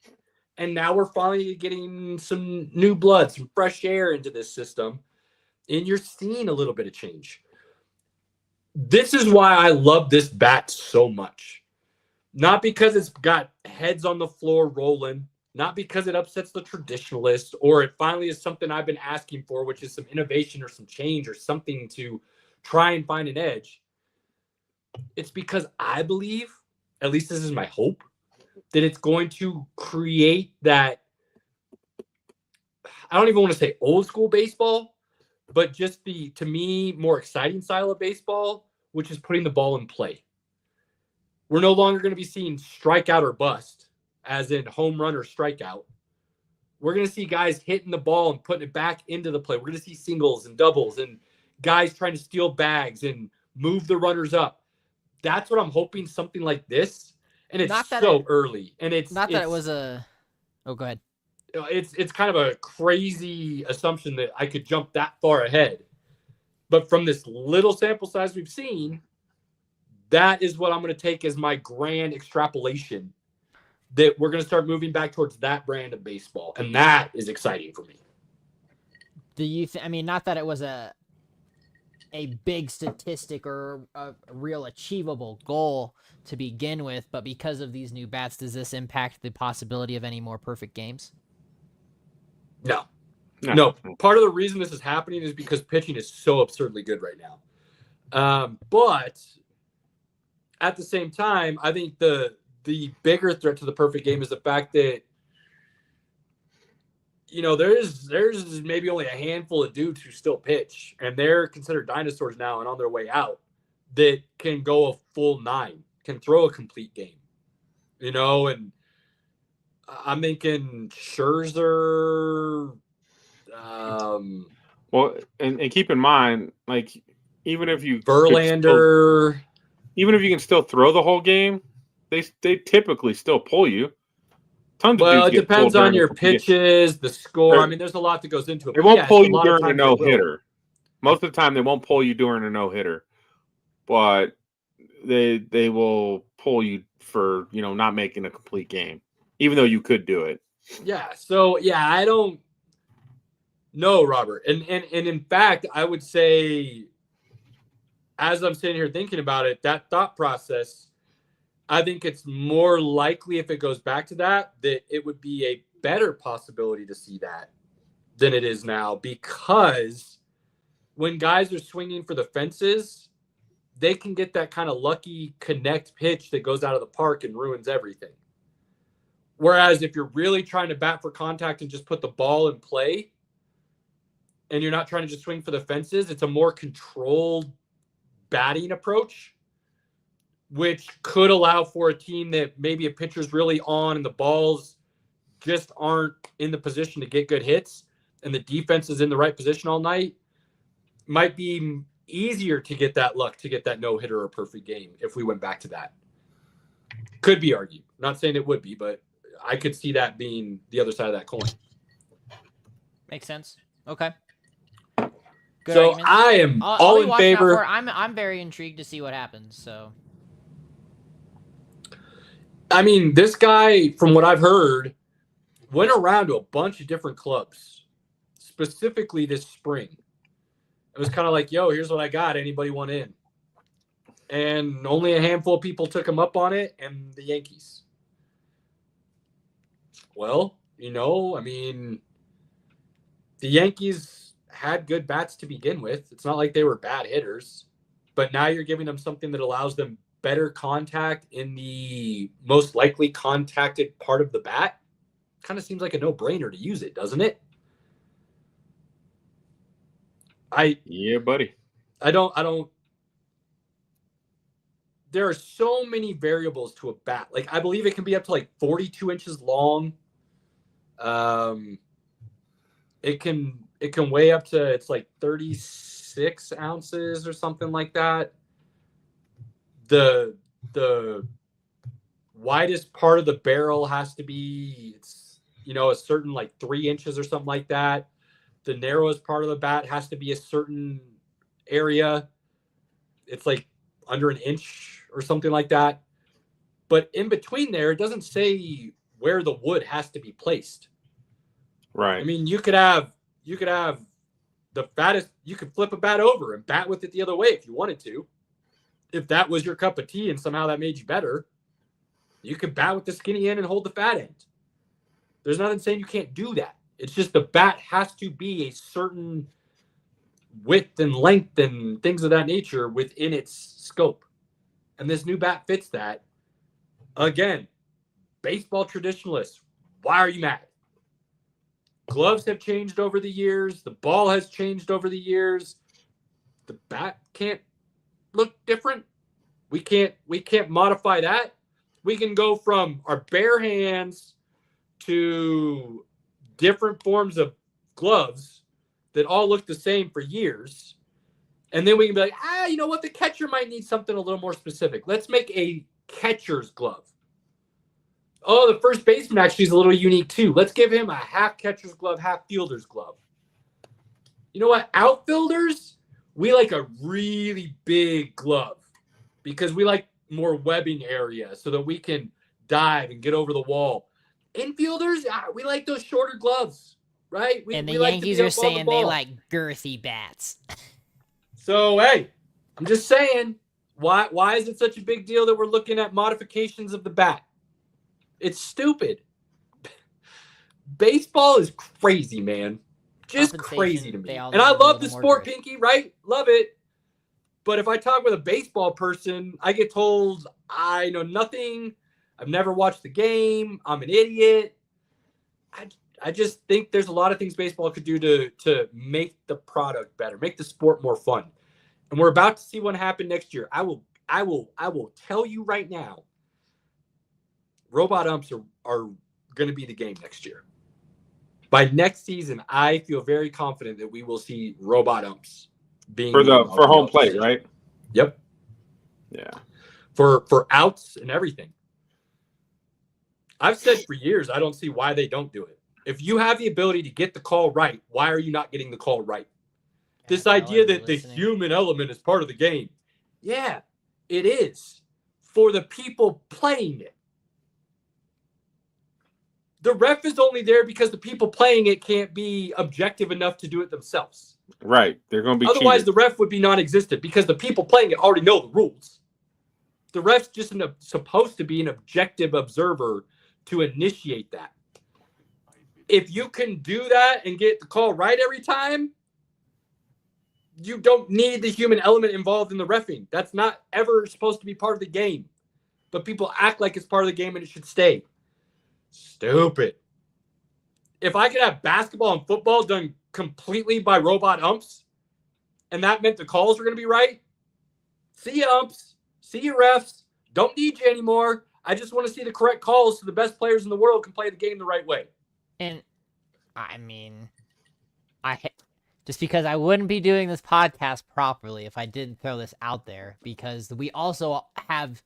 And now we're finally getting some new blood, some fresh air into this system. And you're seeing a little bit of change. This is why I love this bat so much. Not because it's got heads on the floor rolling. Not because it upsets the traditionalists. Or it finally is something I've been asking for, which is some innovation or some change or something to try and find an edge. It's because I believe, at least this is my hope, that it's going to create that, I don't even want to say old school baseball, but just the, to me, more exciting style of baseball, which is putting the ball in play. We're no longer going to be seeing strikeout or bust, as in home run or strikeout. We're going to see guys hitting the ball and putting it back into the play. We're going to see singles and doubles and guys trying to steal bags and move the runners up. That's what I'm hoping, something like this. And it's so early. And it's not that it was a... Oh, go ahead. It's kind of a crazy assumption that I could jump that far ahead. But from this little sample size we've seen, that is what I'm going to take as my grand extrapolation, that we're going to start moving back towards that brand of baseball. And that is exciting for me. Do you I mean, not that it was a big statistic or a real achievable goal to begin with, but because of these new bats, does this impact the possibility of any more perfect games? No. Part of the reason this is happening is because pitching is so absurdly good right now. But at the same time, I think the bigger threat to the perfect game is the fact that, there's maybe only a handful of dudes who still pitch, and they're considered dinosaurs now and on their way out, that can go a full 9, can throw a complete game, and I'm thinking Scherzer. Well, and keep in mind, like, even if you Verlander, even if you can still throw the whole game, they typically still pull you. Well, it depends on your pitches, the score. I mean, there's a lot that goes into it. They won't pull you during a no-hitter. Most of the time, they won't pull you during a no-hitter, but they will pull you for not making a complete game, even though you could do it. Yeah. So I don't know, Robert, and in fact, I would say, as I'm sitting here thinking about it, that thought process, I think it's more likely, if it goes back to that it would be a better possibility to see that than it is now, because when guys are swinging for the fences, they can get that kind of lucky connect pitch that goes out of the park and ruins everything. Whereas if you're really trying to bat for contact and just put the ball in play, and you're not trying to just swing for the fences, it's a more controlled batting approach, which could allow for a team that maybe a pitcher's really on and the balls just aren't in the position to get good hits, and the defense is in the right position all night, might be easier to get that luck, to get that no-hitter or perfect game if we went back to that. Could be argued. Not saying it would be, but I could see that being the other side of that coin. Makes sense. Okay. Good so arguments. I am all in favor. I'm very intrigued to see what happens. So, I mean, this guy, from what I've heard, went around to a bunch of different clubs, specifically this spring. It was kind of like, yo, here's what I got. Anybody want in? And only a handful of people took him up on it, and the Yankees. Well, I mean, the Yankees had good bats to begin with. It's not like they were bad hitters, but now you're giving them something that allows them better contact in the most likely contacted part of the bat. Kind of seems like a no-brainer to use it, doesn't it? Yeah, buddy. I don't. There are so many variables to a bat. Like, I believe it can be up to like 42 inches long. It can weigh up to, it's like 36 ounces or something like that. The widest part of the barrel has to be, a certain like 3 inches or something like that. The narrowest part of the bat has to be a certain area. It's like under an inch or something like that. But in between there, it doesn't say where the wood has to be placed. Right. I mean, you could have the fattest, you could flip a bat over and bat with it the other way if you wanted to. If that was your cup of tea and somehow that made you better, you could bat with the skinny end and hold the fat end. There's nothing saying you can't do that. It's just the bat has to be a certain width and length and things of that nature within its scope. And this new bat fits that. Again, baseball traditionalists, why are you mad? Gloves have changed over the years. The ball has changed over the years. The bat can't look different. We can't modify that. We can go from our bare hands to different forms of gloves that all look the same for years. And then we can be like, you know what? The catcher might need something a little more specific. Let's make a catcher's glove. Oh, the first baseman actually is a little unique too. Let's give him a half catcher's glove, half fielder's glove. You know what? Outfielders, we like a really big glove because we like more webbing area so that we can dive and get over the wall. Infielders, we like those shorter gloves, right? And the we like to Yankees be are up on the saying they ball. like girthy bats. So, hey, I'm just saying, why is it such a big deal that we're looking at modifications of the bat? It's stupid. Baseball is crazy, man. Just crazy to me. they all And I need a love the little more sport, grit. Pinky, right? Love it. But if I talk with a baseball person, I get told I know nothing. I've never watched the game. I'm an idiot. I just think there's a lot of things baseball could do to make the product better, make the sport more fun. And we're about to see what happen next year. I will tell you right now, robot umps are going to be the game next year. By next season, I feel very confident that we will see robot umps being for home plate, right? Yep. Yeah. For outs and everything. I've said for years, I don't see why they don't do it. If you have the ability to get the call right, why are you not getting the call right? This idea that the human element is part of the game. Yeah, it is for the people playing it. The ref is only there because the people playing it can't be objective enough to do it themselves. Right. They're going to be Otherwise, cheated. the ref would be non-existent because the people playing it already know the rules. The ref's just supposed to be an objective observer to initiate that. If you can do that and get the call right every time, you don't need the human element involved in the reffing. That's not ever supposed to be part of the game. But people act like it's part of the game and it should stay. Stupid. If I could have basketball and football done completely by robot umps, and that meant the calls were going to be right, see you umps, see you refs, don't need you anymore. I just want to see the correct calls so the best players in the world can play the game the right way. And I mean, just because I wouldn't be doing this podcast properly if I didn't throw this out there, because we also have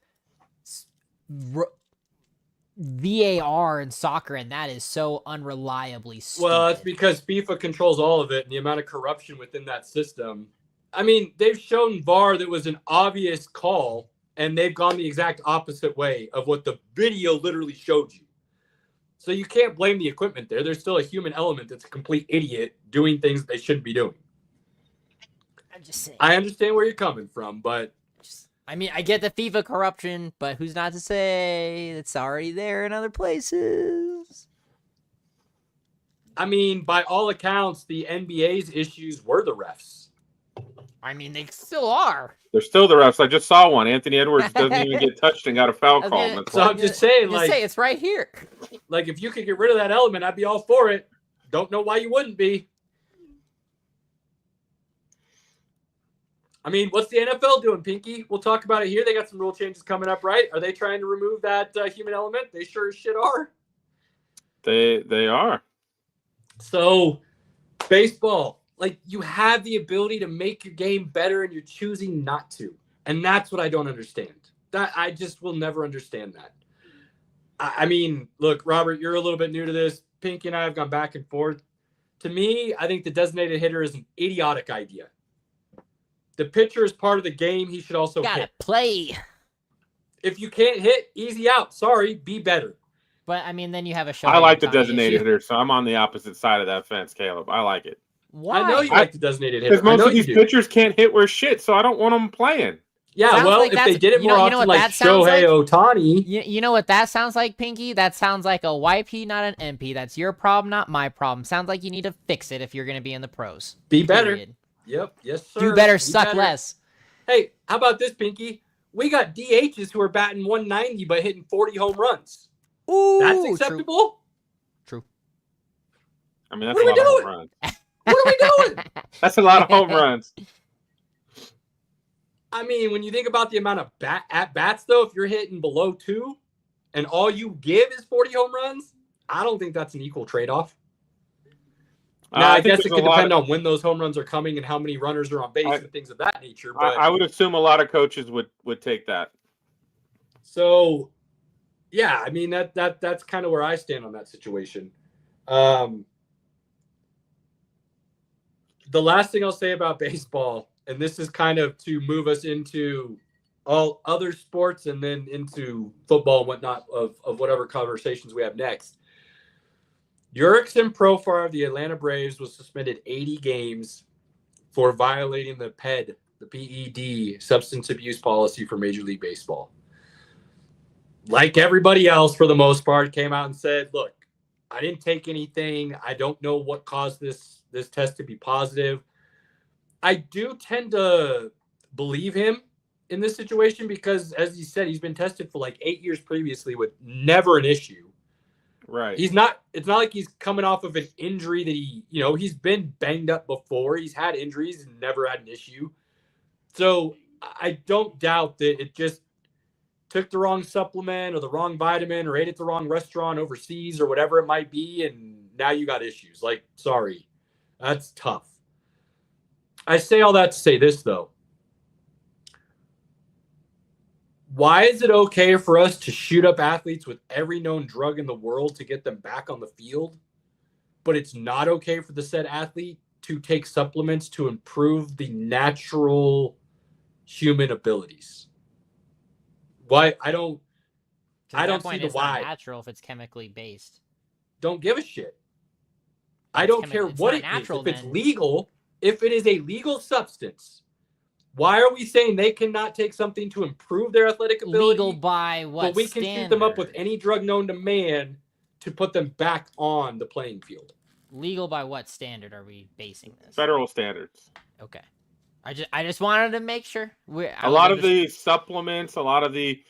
VAR in soccer, and that is so unreliably stupid. Well, it's because FIFA controls all of it and the amount of corruption within that system. I mean, they've shown VAR that was an obvious call, and they've gone the exact opposite way of what the video literally showed you. So you can't blame the equipment there. There's still a human element that's a complete idiot doing things they shouldn't be doing. I'm just saying. I understand where you're coming from, but... I mean, I get the FIFA corruption, but who's not to say it's already there in other places? I mean, by all accounts, the NBA's issues were the refs. I mean, they still are. They're still the refs. I just saw one. Anthony Edwards doesn't even get touched and got a foul call. That's So I'm just saying, like, it's right here. Like, if you could get rid of that element, I'd be all for it. Don't know why you wouldn't be. I mean, what's the NFL doing, Pinky? We'll talk about it here. They got some rule changes coming up, right? Are they trying to remove that human element? They sure as shit are. They are. So, baseball, like, you have the ability to make your game better, and you're choosing not to. And that's what I don't understand. That I just will never understand that. I mean, look, Robert, you're a little bit new to this. Pinky and I have gone back and forth. To me, I think the designated hitter is an idiotic idea. The pitcher is part of the game. He should also gotta hit. Play. If you can't hit, easy out. Sorry, be better. But, I mean, then you have a show. I like the designated hitter, so I'm on the opposite side of that fence, Caleb. I like it. Why? I know you like the designated hitter. Because most of these do. pitchers can't hit worth shit, so I don't want them playing. Yeah, Sounds well, like if they did it more often, like Shohei Ohtani. You know what that sounds like, Pinky? That sounds like a YP, not an MP. That's your problem, not my problem. Sounds like you need to fix it if you're going to be in the pros. Be better. Period. Yep. Yes, sir. Do better, Be suck better. less. Hey, how about this, Pinky? We got DHs who are batting 190 but hitting 40 home runs. Ooh, That's acceptable? True. I mean, that's What a are we lot of home doing? runs. What are we doing? That's a lot of home runs. I mean, when you think about the amount of at-bats, though, if you're hitting below 2 and all you give is 40 home runs, I don't think that's an equal trade-off. Now, I guess it could depend on when those home runs are coming and how many runners are on base and things of that nature. But I would assume a lot of coaches would take that. So, yeah, I mean, that's kind of where I stand on that situation. The last thing I'll say about baseball and this is kind of to move us into all other sports and then into football and whatnot of whatever conversations we have next. Jurickson Profar of the Atlanta Braves was suspended 80 games for violating the PED, substance abuse policy for Major League Baseball. Like everybody else, for the most part, came out and said, look, I didn't take anything. I don't know what caused this test to be positive. I do tend to believe him in this situation because, as he said, he's been tested for like 8 years previously with never an issue. Right. It's not like he's coming off of an injury that he's been banged up before. He's had injuries and never had an issue. So I don't doubt that it just took the wrong supplement or the wrong vitamin or ate at the wrong restaurant overseas or whatever it might be. And now you got issues. Like, sorry, that's tough. I say all that to say this, though. Why is it okay for us to shoot up athletes with every known drug in the world to get them back on the field, but it's not okay for the said athlete to take supplements to improve the natural human abilities? Why? I don't see the why. Not natural if it's chemically based. Don't give a shit. I don't care what it is. If it's legal, if it is a legal substance, why are we saying they cannot take something to improve their athletic ability? Legal by what But we can standard? shoot them up with any drug known to man to put them back on the playing field. Legal by what standard are we basing this? Federal standards. Okay. I just wanted to make sure. A lot of the supplements, a lot of the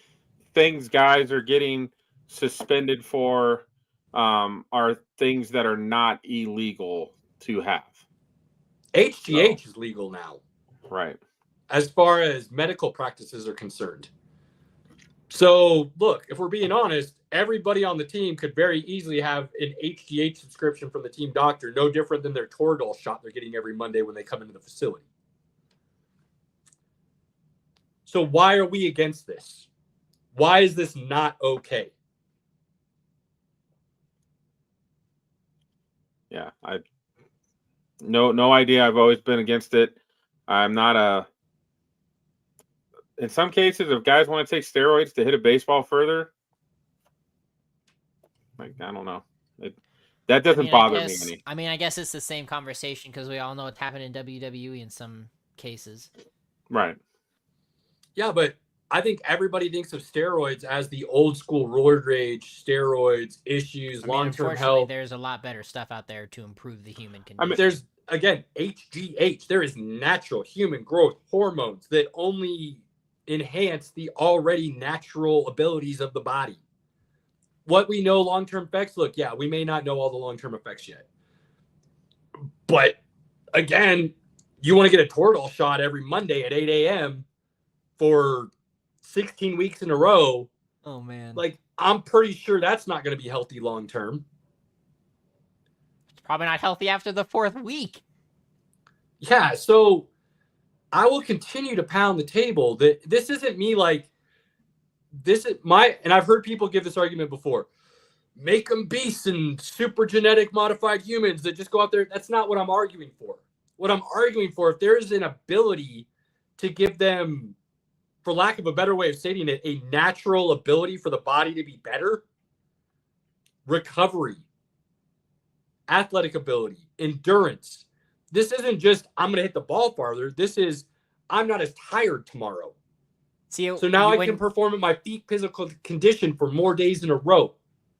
things guys are getting suspended for are things that are not illegal to have. HGH is legal now. Right. As far as medical practices are concerned. So, look, if we're being honest, everybody on the team could very easily have an HGH subscription from the team doctor, no different than their Toradol shot they're getting every Monday when they come into the facility. So why are we against this? Why is this not okay? Yeah, no idea. I've always been against it. I'm not in some cases, if guys want to take steroids to hit a baseball further, like, I don't know. That doesn't bother me any. I mean, I guess it's the same conversation because we all know what's happened in WWE in some cases. Right. Yeah, but I think everybody thinks of steroids as the old school roid rage, steroids, issues, long-term health. There's a lot better stuff out there to improve the human condition. I mean, there's, again, HGH. There is natural human growth hormones that only enhance the already natural abilities of the body. What we know long-term effects, look, yeah, we may not know all the long-term effects yet. But, again, you want to get a Toradol shot every Monday at 8 a.m., for 16 weeks in a row. Oh, man. Like, I'm pretty sure that's not going to be healthy long term. It's probably not healthy after the 4th week. Yeah, so I will continue to pound the table that this isn't me like, this is and I've heard people give this argument before. Make them beasts and super genetic modified humans that just go out there. That's not what I'm arguing for. What I'm arguing for, if there's an ability to give them, for lack of a better way of stating it, a natural ability for the body to be better, recovery, athletic ability, endurance. This isn't just, I'm going to hit the ball farther. This is, I'm not as tired tomorrow. So now I can perform at my peak physical condition for more days in a row.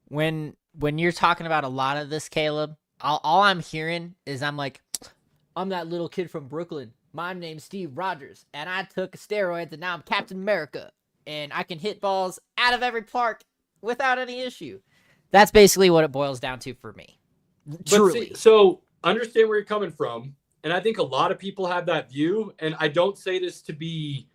When you're talking about a lot of this, Caleb, all I'm hearing is I'm that little kid from Brooklyn. My name's Steve Rogers, and I took steroids, and now I'm Captain America, and I can hit balls out of every park without any issue. That's basically what it boils down to for me. Truly. So understand where you're coming from, and I think a lot of people have that view, and I don't say this to be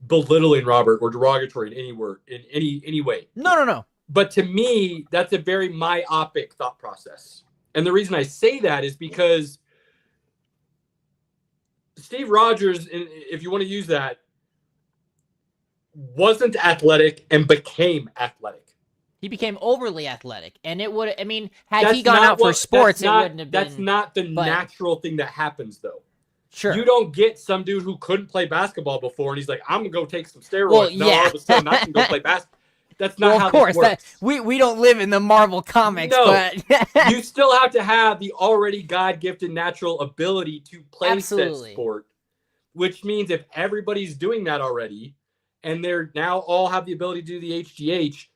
belittling Robert or derogatory in any way. No. But to me, that's a very myopic thought process. And the reason I say that is because Steve Rogers, if you want to use that, wasn't athletic and became athletic. He became overly athletic, and it would, I mean, had he gone out for sports, it wouldn't have been. That's not the natural thing that happens, though. Sure. You don't get some dude who couldn't play basketball before, and he's like, "I'm gonna go take some steroids." Well, Now all of a sudden, I can go play basketball. That's not how of course, this works. we don't live in the Marvel comics, No. but You still have to have the already God-gifted natural ability to play Absolutely. said sport, which means if everybody's doing that already, and they're now all have the ability to do the HGH,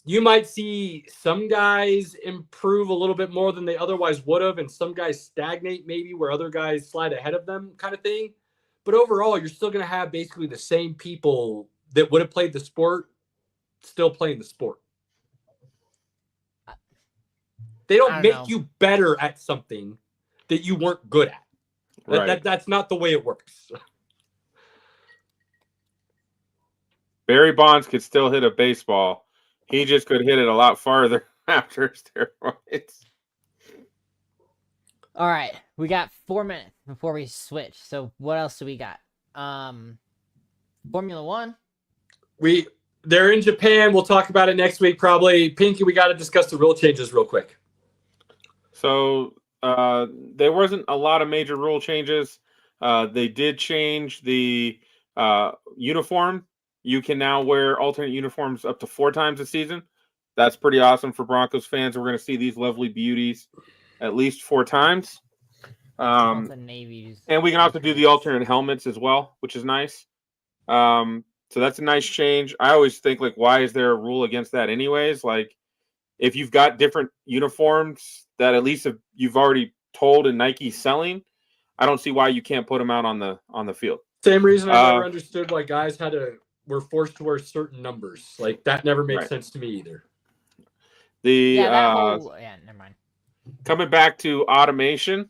you might see some guys improve a little bit more than they otherwise would have, and some guys stagnate maybe where other guys slide ahead of them kind of thing. But overall, you're still going to have basically the same people that would have played the sport still playing the sport. They don't make you better at something that you weren't good at. Right. That's not the way it works. Barry Bonds could still hit a baseball. He just could hit it a lot farther after steroids. All right, we got 4 minutes before we switch. So what else do we got? Formula One. They're in Japan. We'll talk about it next week probably. Pinky, we got to discuss the rule changes real quick. So there wasn't a lot of major rule changes. They did change the uniform. You can now wear alternate uniforms up to 4 times a season. That's pretty awesome for Broncos fans. We're going to see these lovely beauties at least 4 times. Navy's and we can also do the alternate helmets as well, which is nice. So that's a nice change. I always think, like, why is there a rule against that anyways? Like, if you've got different uniforms that at least you've already told and Nike's selling, I don't see why you can't put them out on the field. Same reason I never understood why guys were forced to wear certain numbers. Like, that never made sense to me either. Never mind. Coming back to automation,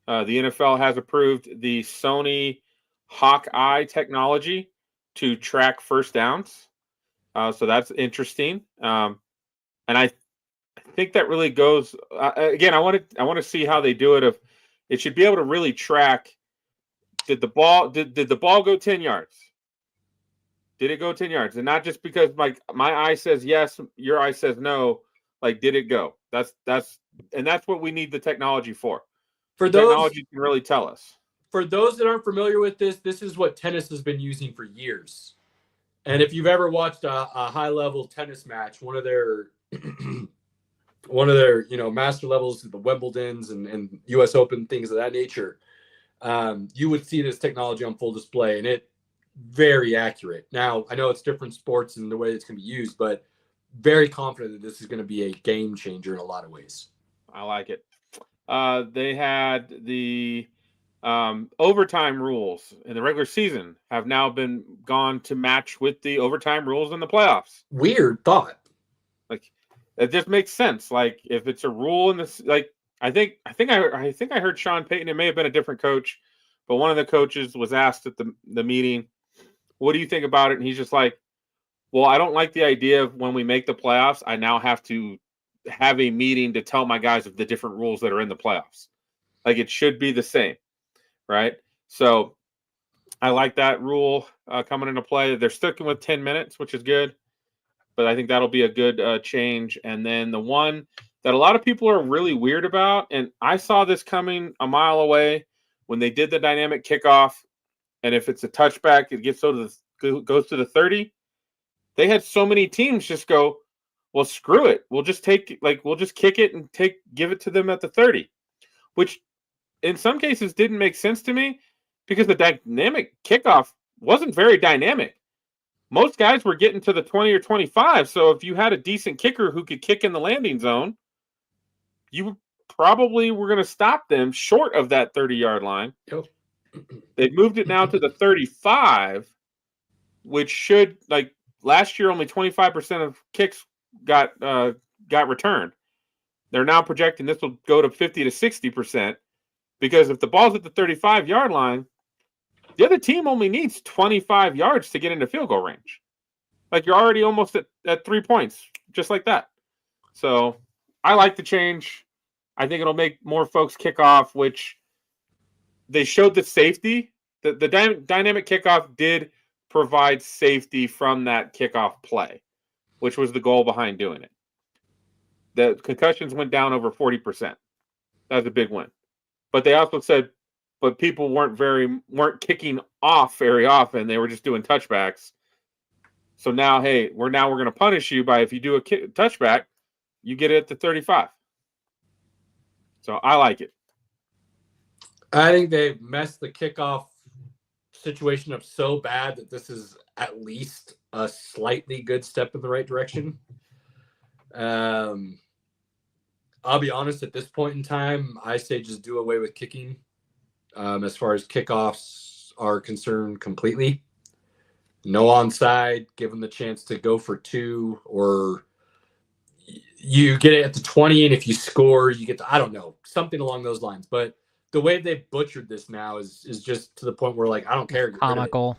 the NFL has approved the Sony Hawkeye technology to track first downs. So that's interesting. And I think that really goes again. I want to see how they do it. If it should be able to really track, did the ball go 10 yards? Did it go 10 yards? And not just because my eye says yes, your eye says no. Like, did it go? That's what we need the technology for. Technology can really tell us. For those that aren't familiar with this is what tennis has been using for years. And if you've ever watched a high-level tennis match, one of their master levels, the Wimbledons and U.S. Open, things of that nature, you would see this technology on full display, and it very accurate. Now, I know it's different sports and the way it's going to be used, but very confident that this is going to be a game changer in a lot of ways. I like it. They had the overtime rules in the regular season have now been gone to match with the overtime rules in the playoffs. Weird thought. Like, it just makes sense. Like, if it's a rule in this, like, I think I heard Sean Payton. It may have been a different coach, but one of the coaches was asked at the meeting, "What do you think about it?" And he's just like, "Well, I don't like the idea of when we make the playoffs, I now have to have a meeting to tell my guys of the different rules that are in the playoffs. Like, it should be the same." Right? So I like that rule coming into play. They're sticking with 10 minutes, which is good. But I think that'll be a good change. And then the one that a lot of people are really weird about, and I saw this coming a mile away when they did the dynamic kickoff, and if it's a touchback, it goes to the 30. They had so many teams just go, well, screw it. We'll just kick it and give it to them at the 30, which in some cases didn't make sense to me because the dynamic kickoff wasn't very dynamic. Most guys were getting to the 20 or 25. So if you had a decent kicker who could kick in the landing zone, you probably were going to stop them short of that 30-yard line. Yep. They've moved it now to the 35, which should, like, last year only 25% of kicks got returned. They're now projecting this will go to 50 to 60%. Because if the ball's at the 35-yard line, the other team only needs 25 yards to get into field goal range. Like, you're already almost at 3 points, just like that. So I like the change. I think it'll make more folks kick off, which they showed the safety. The dynamic kickoff did provide safety from that kickoff play, which was the goal behind doing it. The concussions went down over 40%. That was a big win. But they also said but people weren't kicking off very often. They were just doing touchbacks. So now, hey, we're going to punish you by if you do a touchback, you get it at the 35. So I like it. I think they messed the kickoff situation up so bad that this is at least a slightly good step in the right direction. I'll be honest, at this point in time, I say just do away with kicking as far as kickoffs are concerned completely. No onside, give them the chance to go for 2, or you get it at the 20, and if you score, you get the, I don't know, something along those lines. But the way they've butchered this now is just to the point where, like, I don't care. Comical.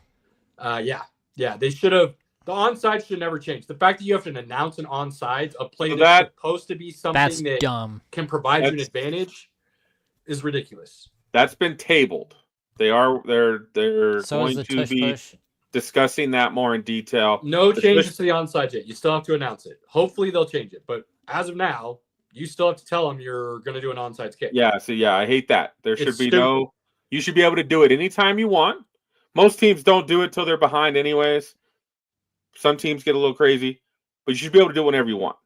Yeah. They should have. The onside should never change. The fact that you have to announce an onside, a play that's supposed to be something that dumb. Can provide you an advantage, is ridiculous. That's been tabled. They're So going to be discussing that more in detail. No changes to the onside yet. You still have to announce it. Hopefully they'll change it, but as of now, you still have to tell them you're going to do an onside kick. Yeah, so I hate that. There should be no. You should be able to do it anytime you want. Most teams don't do it till they're behind, anyways. Some teams get a little crazy, but you should be able to do it whenever you want.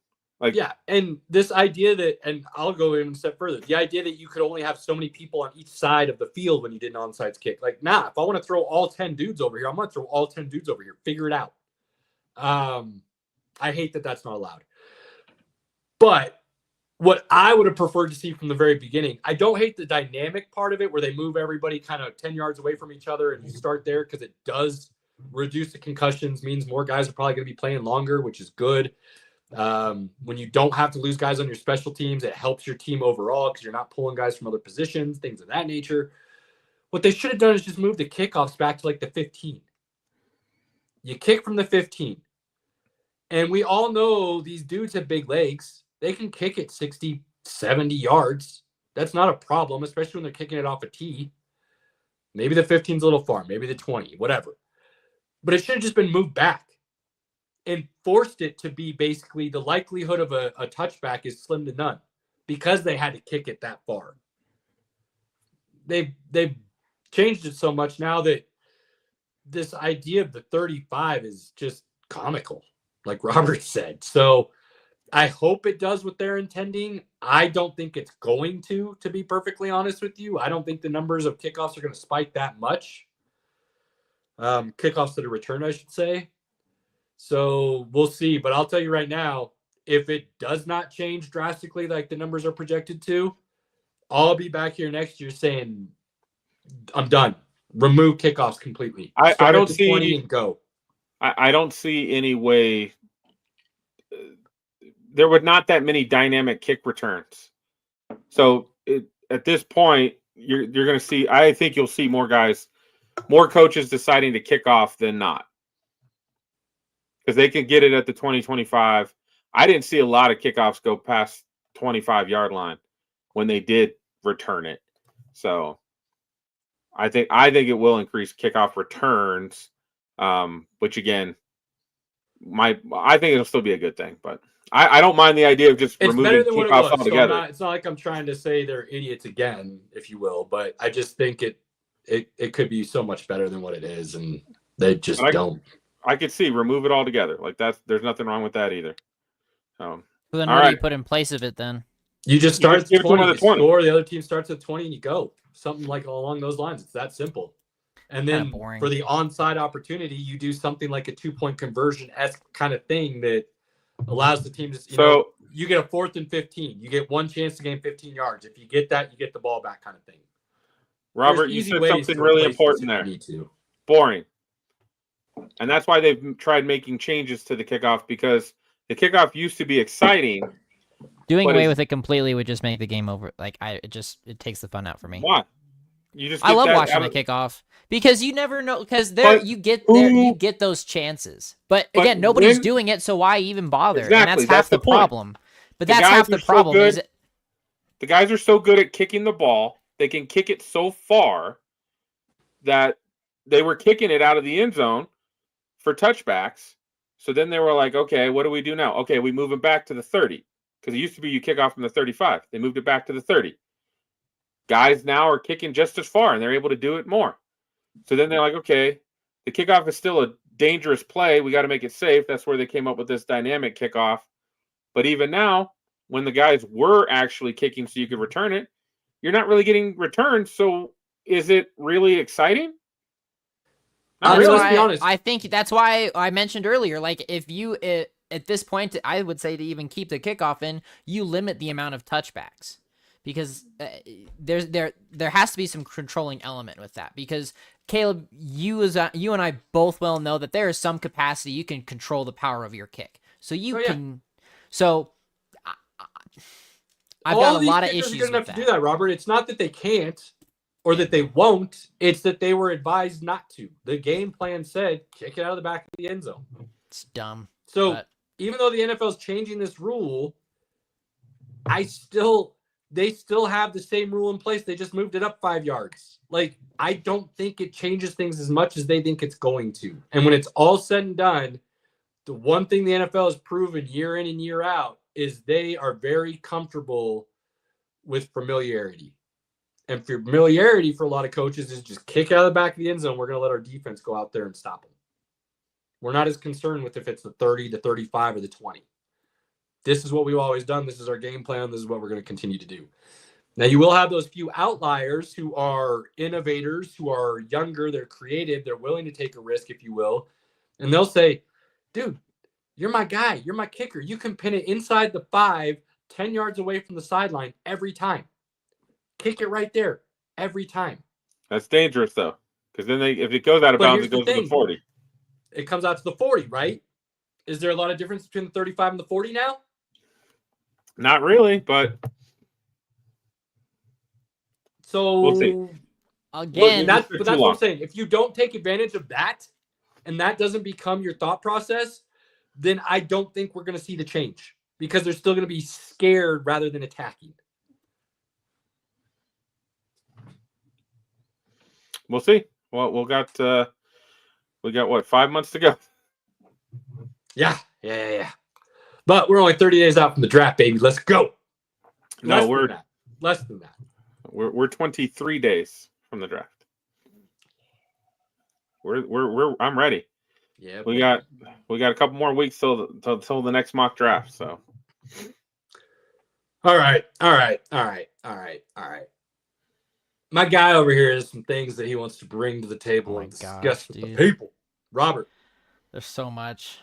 And this idea that, and I'll go even a step further, the idea that you could only have so many people on each side of the field when you did an onside kick. Like, nah, if I want to throw all 10 dudes over here, I'm going to throw all 10 dudes over here. Figure it out. I hate that that's not allowed. But what I would have preferred to see from the very beginning, I don't hate the dynamic part of it where they move everybody kind of 10 yards away from each other and you start there because it does reduce the concussions, means more guys are probably going to be playing longer, which is good. When you don't have to lose guys on your special teams, it helps your team overall because you're not pulling guys from other positions, things of that nature. What they should have done is just move the kickoffs back to like the 15. You kick from the 15. And we all know these dudes have big legs. They can kick it 60, 70 yards. That's not a problem, especially when they're kicking it off a tee. Maybe the 15's a little far, maybe the 20, whatever. But it should have just been moved back and forced it to be basically the likelihood of a touchback is slim to none because they had to kick it that far. They've changed it so much now that this idea of the 35 is just comical, like Robert said. So I hope it does what they're intending. I don't think it's going to be perfectly honest with you. I don't think the numbers of kickoffs are going to spike that much. Kickoffs that are returned, I should say. So we'll see. But I'll tell you right now, if it does not change drastically like the numbers are projected to, I'll be back here next year saying, I'm done. Remove kickoffs completely. I don't see 20 and go. I don't see any way. There were not that many dynamic kick returns. So at this point, you're going to see. I think you'll see more coaches deciding to kick off than not, because they can get it at the 20-25. I didn't see a lot of kickoffs go past 25-yard line when they did return it. So I think it will increase kickoff returns, which again, I think it'll still be a good thing. But I don't mind the idea of just removing kickoffs altogether. So it's not like I'm trying to say they're idiots again, if you will, but I just think it could be so much better than what it is, and they just don't. I could see remove it altogether. Like there's nothing wrong with that either. So then what do you put in place of it then? You just start at 20, you score, the other team starts at 20 and you go. Something like along those lines. It's that simple. And then for the onside opportunity, you do something like a 2-point conversion-esque kind of thing that allows the team to, you get a 4th and 15. You get one chance to gain 15 yards. If you get that, you get the ball back kind of thing. Robert, you said something really important there. Boring. And that's why they've tried making changes to the kickoff, because the kickoff used to be exciting. Doing away with it completely would just make the game over. Like it takes the fun out for me. Why? I love watching the kickoff because you never know, because you get those chances. But again, nobody's doing it, so why even bother? Exactly, and that's half the problem. But that's half the problem. The guys are so good at kicking the ball, they can kick it so far that they were kicking it out of the end zone for touchbacks. So then they were like, okay, what do we do now? Okay, we move it back to the 30. Because it used to be you kick off from the 35. They moved it back to the 30. guys now are kicking just as far and they're able to do it more. So then they're like, okay, the kickoff is still a dangerous play. We got to make it safe. That's where they came up with this dynamic kickoff. But even now, when the guys were actually kicking so you could return it, you're not really getting returns. So is it really exciting? Let's be honest. I think that's why I mentioned earlier, like if you at this point, I would say to even keep the kickoff in, you limit the amount of touchbacks because there has to be some controlling element with that. Because Caleb, you and I both well know that there is some capacity you can control the power of your kick. So you can. So I've got a lot of issues with that. To do that, Robert. It's not that they can't or that they won't. It's that they were advised not to. The game plan said kick it out of the back of the end zone. It's dumb. So even though the NFL is changing this rule, they still have the same rule in place. They just moved it up 5 yards. Like, I don't think it changes things as much as they think it's going to. And when it's all said and done, the one thing the NFL has proven year in and year out is they are very comfortable with familiarity. And familiarity for a lot of coaches is just kick out of the back of the end zone. We're going to let our defense go out there and stop them. We're not as concerned with if it's the 30, the 35, or the 20. This is what we've always done. This is our game plan. This is what we're going to continue to do. Now, you will have those few outliers who are innovators, who are younger, they're creative, they're willing to take a risk, if you will. And they'll say, dude, you're my guy. You're my kicker. You can pin it inside the 5, 10 yards away from the sideline every time. Kick it right there every time. That's dangerous, though, because then if it goes out of bounds, it goes to the 40. It comes out to the 40, right? Is there a lot of difference between the 35 and the 40 now? Not really, but so we'll see. Again, that's what I'm saying. If you don't take advantage of that, and that doesn't become your thought process, then I don't think we're going to see the change because they're still going to be scared rather than attacking. We'll see. Well, we got what, 5 months to go? Yeah. But we're only 30 days out from the draft, baby. Let's go. Less than that. We're 23 days from the draft. I'm ready. Yeah. We got a couple more weeks till the next mock draft. So. All right. My guy over here has some things that he wants to bring to the table and discuss with the people. Robert. There's so much.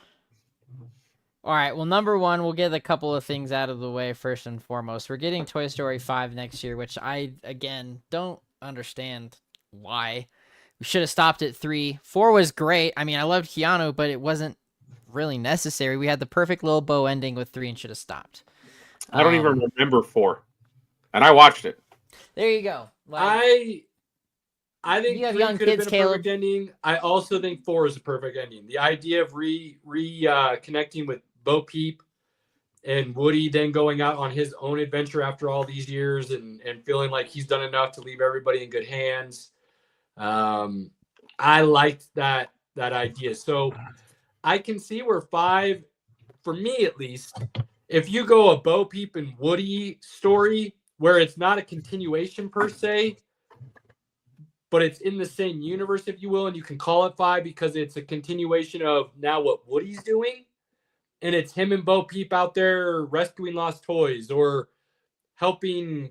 All right. Well, number one, we'll get a couple of things out of the way first and foremost. We're getting Toy Story 5 next year, which I, again, don't understand why. We should have stopped at 3. 4 was great. I mean, I loved Keanu, but it wasn't really necessary. We had the perfect little bow ending with 3 and should have stopped. I don't even remember 4. And I watched it. There you go. Like, I think you have 3 young could have kids, been a Caleb. perfect ending. I also think 4 is a perfect ending. The idea of connecting with Bo Peep and Woody then going out on his own adventure after all these years and feeling like he's done enough to leave everybody in good hands. I liked that idea. So I can see where 5, for me at least, if you go a Bo Peep and Woody story where it's not a continuation per se, but it's in the same universe, if you will, and you can call it 5 because it's a continuation of now what Woody's doing. And it's him and Bo Peep out there rescuing lost toys or helping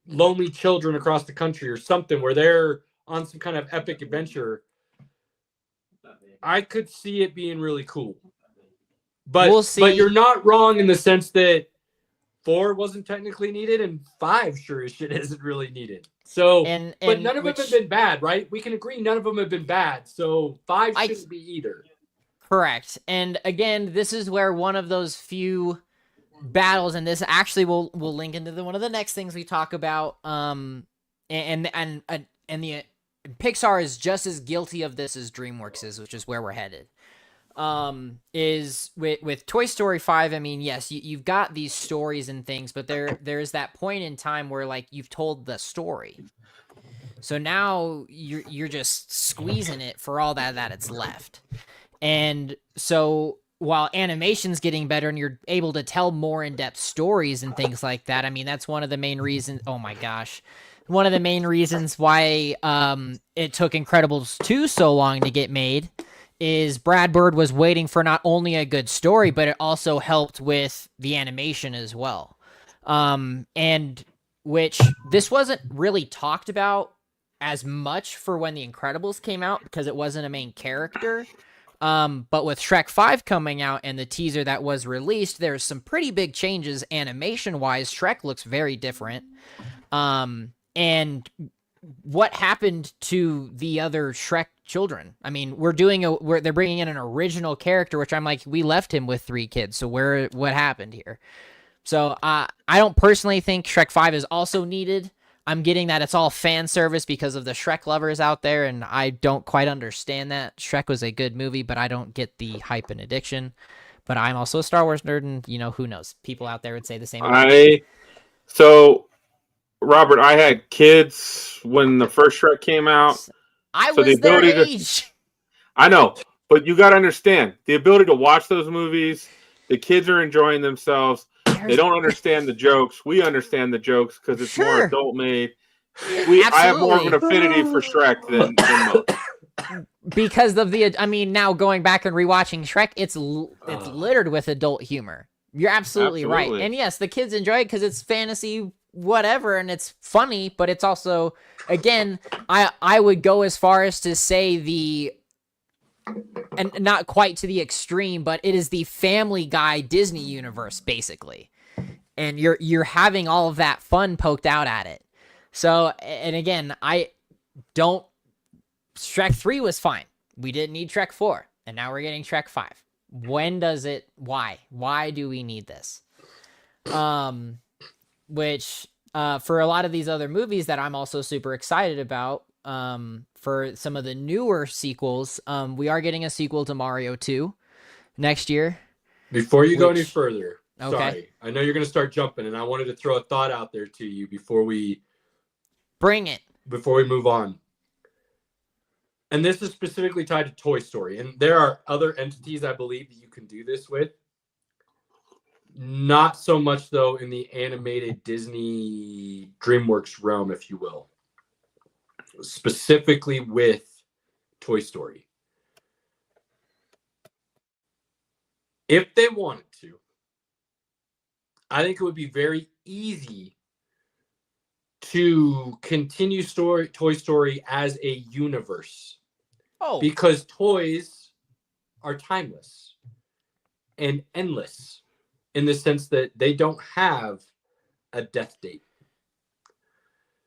lonely children across the country or something where they're on some kind of epic adventure. I could see it being really cool. But we'll see. But you're not wrong in the sense that 4 wasn't technically needed and 5 sure as shit isn't really needed. So, but none of them have been bad, right? We can agree none of them have been bad. So 5 shouldn't be either. Correct. And again, this is where one of those few battles, and this actually will link into one of the next things we talk about. And the Pixar is just as guilty of this as DreamWorks is, which is where we're headed. Is with Toy Story 5, I mean, yes, you've got these stories and things, but there's that point in time where like you've told the story. So now you're just squeezing it for all that it's left. And so while animation's getting better and you're able to tell more in-depth stories and things like that, I mean, that's one of the main reasons. Oh my gosh. one of the main reasons why it took Incredibles 2 so long to get made is Brad Bird was waiting for not only a good story, but it also helped with the animation as well. And which this wasn't really talked about as much for when the Incredibles came out because it wasn't a main character. But with Shrek 5 coming out and the teaser that was released, there's some pretty big changes animation-wise. Shrek looks very different. And what happened to the other Shrek children? I mean, they're bringing in an original character, which I'm like, we left him with 3 kids. So what happened here? So I don't personally think Shrek 5 is also needed. I'm getting that it's all fan service because of the Shrek lovers out there, and I don't quite understand that. Shrek was a good movie, but I don't get the hype and addiction. But I'm also a Star Wars nerd, and, who knows? People out there would say the same. So, Robert, I had kids when the first Shrek came out. I was their age. I know, but you got to understand, the ability to watch those movies, the kids are enjoying themselves. They don't understand the jokes. We understand the jokes because it's more adult made. I have more of an affinity for Shrek than most. Because of now going back and rewatching Shrek, it's littered with adult humor. You're absolutely right. And yes, the kids enjoy it because it's fantasy, whatever, and it's funny, but it's also, again, I would go as far as to say and not quite to the extreme, but it is the Family Guy Disney universe, basically. And you're having all of that fun poked out at it. So, and again, Shrek 3 was fine. We didn't need Shrek 4. And now we're getting Shrek 5. Why? Why do we need this? Which, for a lot of these other movies that I'm also super excited about, for some of the newer sequels, we are getting a sequel to Mario 2 next year. Before you go any further, okay. Sorry, I know you're going to start jumping, and I wanted to throw a thought out there to you before we move on. And this is specifically tied to Toy Story, and there are other entities I believe that you can do this with. Not so much, though, in the animated Disney DreamWorks realm, if you will. Specifically with Toy Story. If they wanted to, I think it would be very easy to continue Toy Story as a universe. Oh. Because toys are timeless and endless in the sense that they don't have a death date.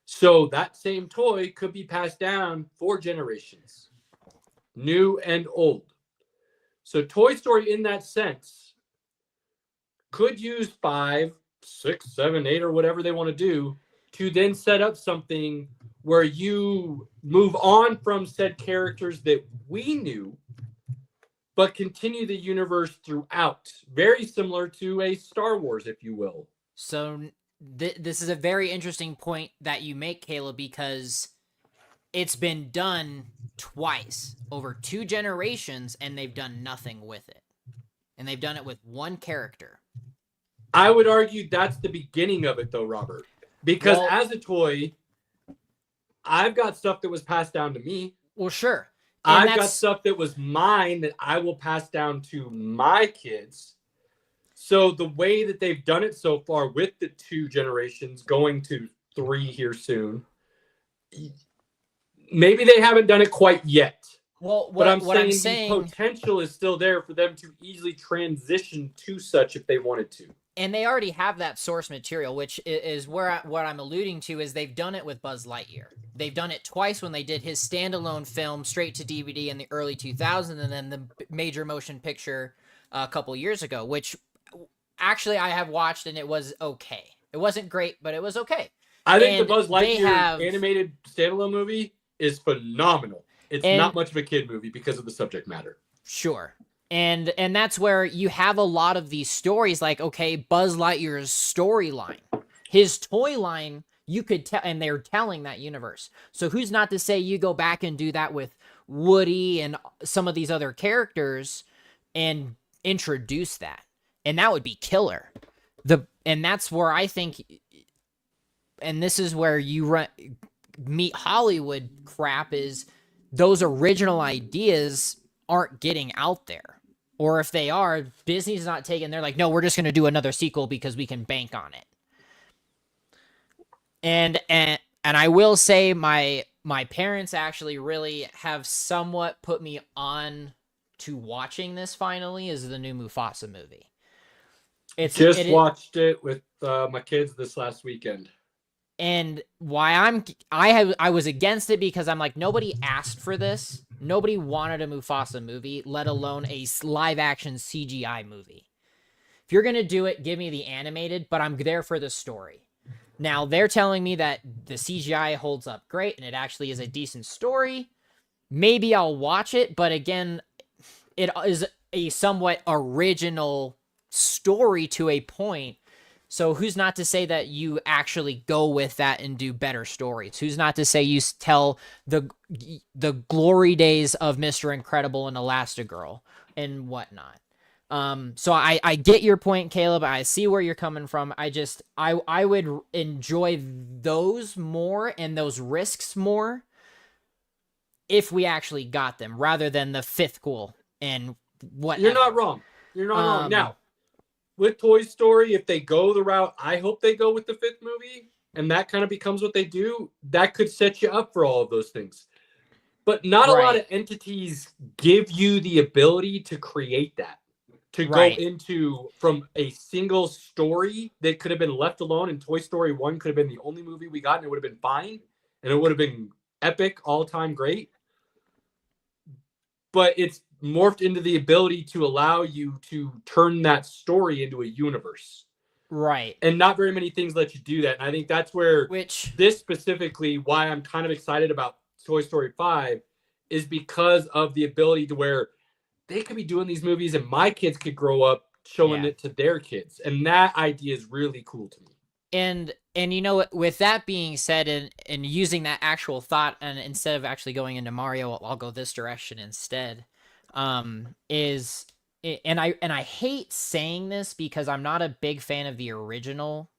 So that same toy could be passed down 4 generations, new and old. So Toy Story, in that sense, could use 5, 6, 7, 8, or whatever they want to do to then set up something where you move on from said characters that we knew, but continue the universe throughout. Very similar to a Star Wars, if you will. So this is a very interesting point that you make, Caleb, because it's been done twice over 2 generations, and they've done nothing with it. And they've done it with 1 character. I would argue that's the beginning of it, though, Robert. Because as a toy, I've got stuff that was passed down to me. Well, sure. I've got stuff that was mine that I will pass down to my kids. So the way that they've done it so far with the 2 generations, going to 3 here soon, maybe they haven't done it quite yet. Well, but I'm saying the potential is still there for them to easily transition to such if they wanted to. And they already have that source material, which is what I'm alluding to is they've done it with Buzz Lightyear. They've done it twice when they did his standalone film straight to DVD in the early 2000s, and then the major motion picture a couple years ago, which actually I have watched, and it was okay. It wasn't great, but it was okay. I think the Buzz Lightyear animated standalone movie is phenomenal. It's not much of a kid movie because of the subject matter. Sure. And that's where you have a lot of these stories, like, okay, Buzz Lightyear's storyline, his toy line, you could tell, and they're telling that universe. So who's not to say you go back and do that with Woody and some of these other characters and introduce that? And that would be killer. And that's where I think and this is where you meet Hollywood crap, is those original ideas aren't getting out there. Or if they are, Disney's not taking, they're like, no, we're just going to do another sequel because we can bank on it. And I will say my parents actually really have somewhat put me on to watching this finally, is the new Mufasa movie. Watched it with my kids this last weekend. And why I was against it, because I'm like, nobody asked for this. Nobody wanted a Mufasa movie, let alone a live action CGI movie. If you're going to do it, give me the animated, but I'm there for the story. Now, they're telling me that the CGI holds up great and it actually is a decent story. Maybe I'll watch it, but again, it is a somewhat original story to a point. So who's not to say that you actually go with that and do better stories? Who's not to say you tell the glory days of Mr. Incredible and Elastigirl and whatnot? So I get your point, Caleb. I see where you're coming from. I would enjoy those more and those risks more if we actually got them, rather than the fifth goal and what. You're not wrong. You're not wrong. Now, with Toy Story, if they go the route I hope they go with the fifth movie, and that kind of becomes what they do, that could set you up for all of those things. But not a lot of entities give you the ability to create that. To go into from a single story that could have been left alone, and Toy Story 1 could have been the only movie we got, and it would have been fine, and it would have been epic, all-time great. But it's morphed into the ability to allow you to turn that story into a universe. Right. And not very many things let you do that. And I think that's where this specifically, why I'm kind of excited about Toy Story 5, is because of the ability to where they could be doing these movies and my kids could grow up showing it to their kids. And that idea is really cool to me. And you know, with that being said, and using that actual thought, and instead of actually going into Mario, I'll go this direction instead. And I hate saying this because I'm not a big fan of the original,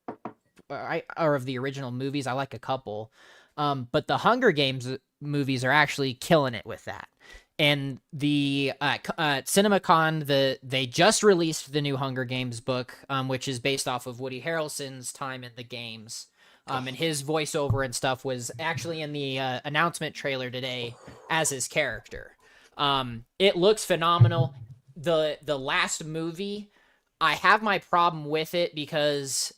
or of the original movies. I like a couple, but the Hunger Games movies are actually killing it with that. And the CinemaCon, they just released the new Hunger Games book, which is based off of Woody Harrelson's time in the games. And his voiceover and stuff was actually in the announcement trailer today as his character. It looks phenomenal. The last movie, I have my problem with it because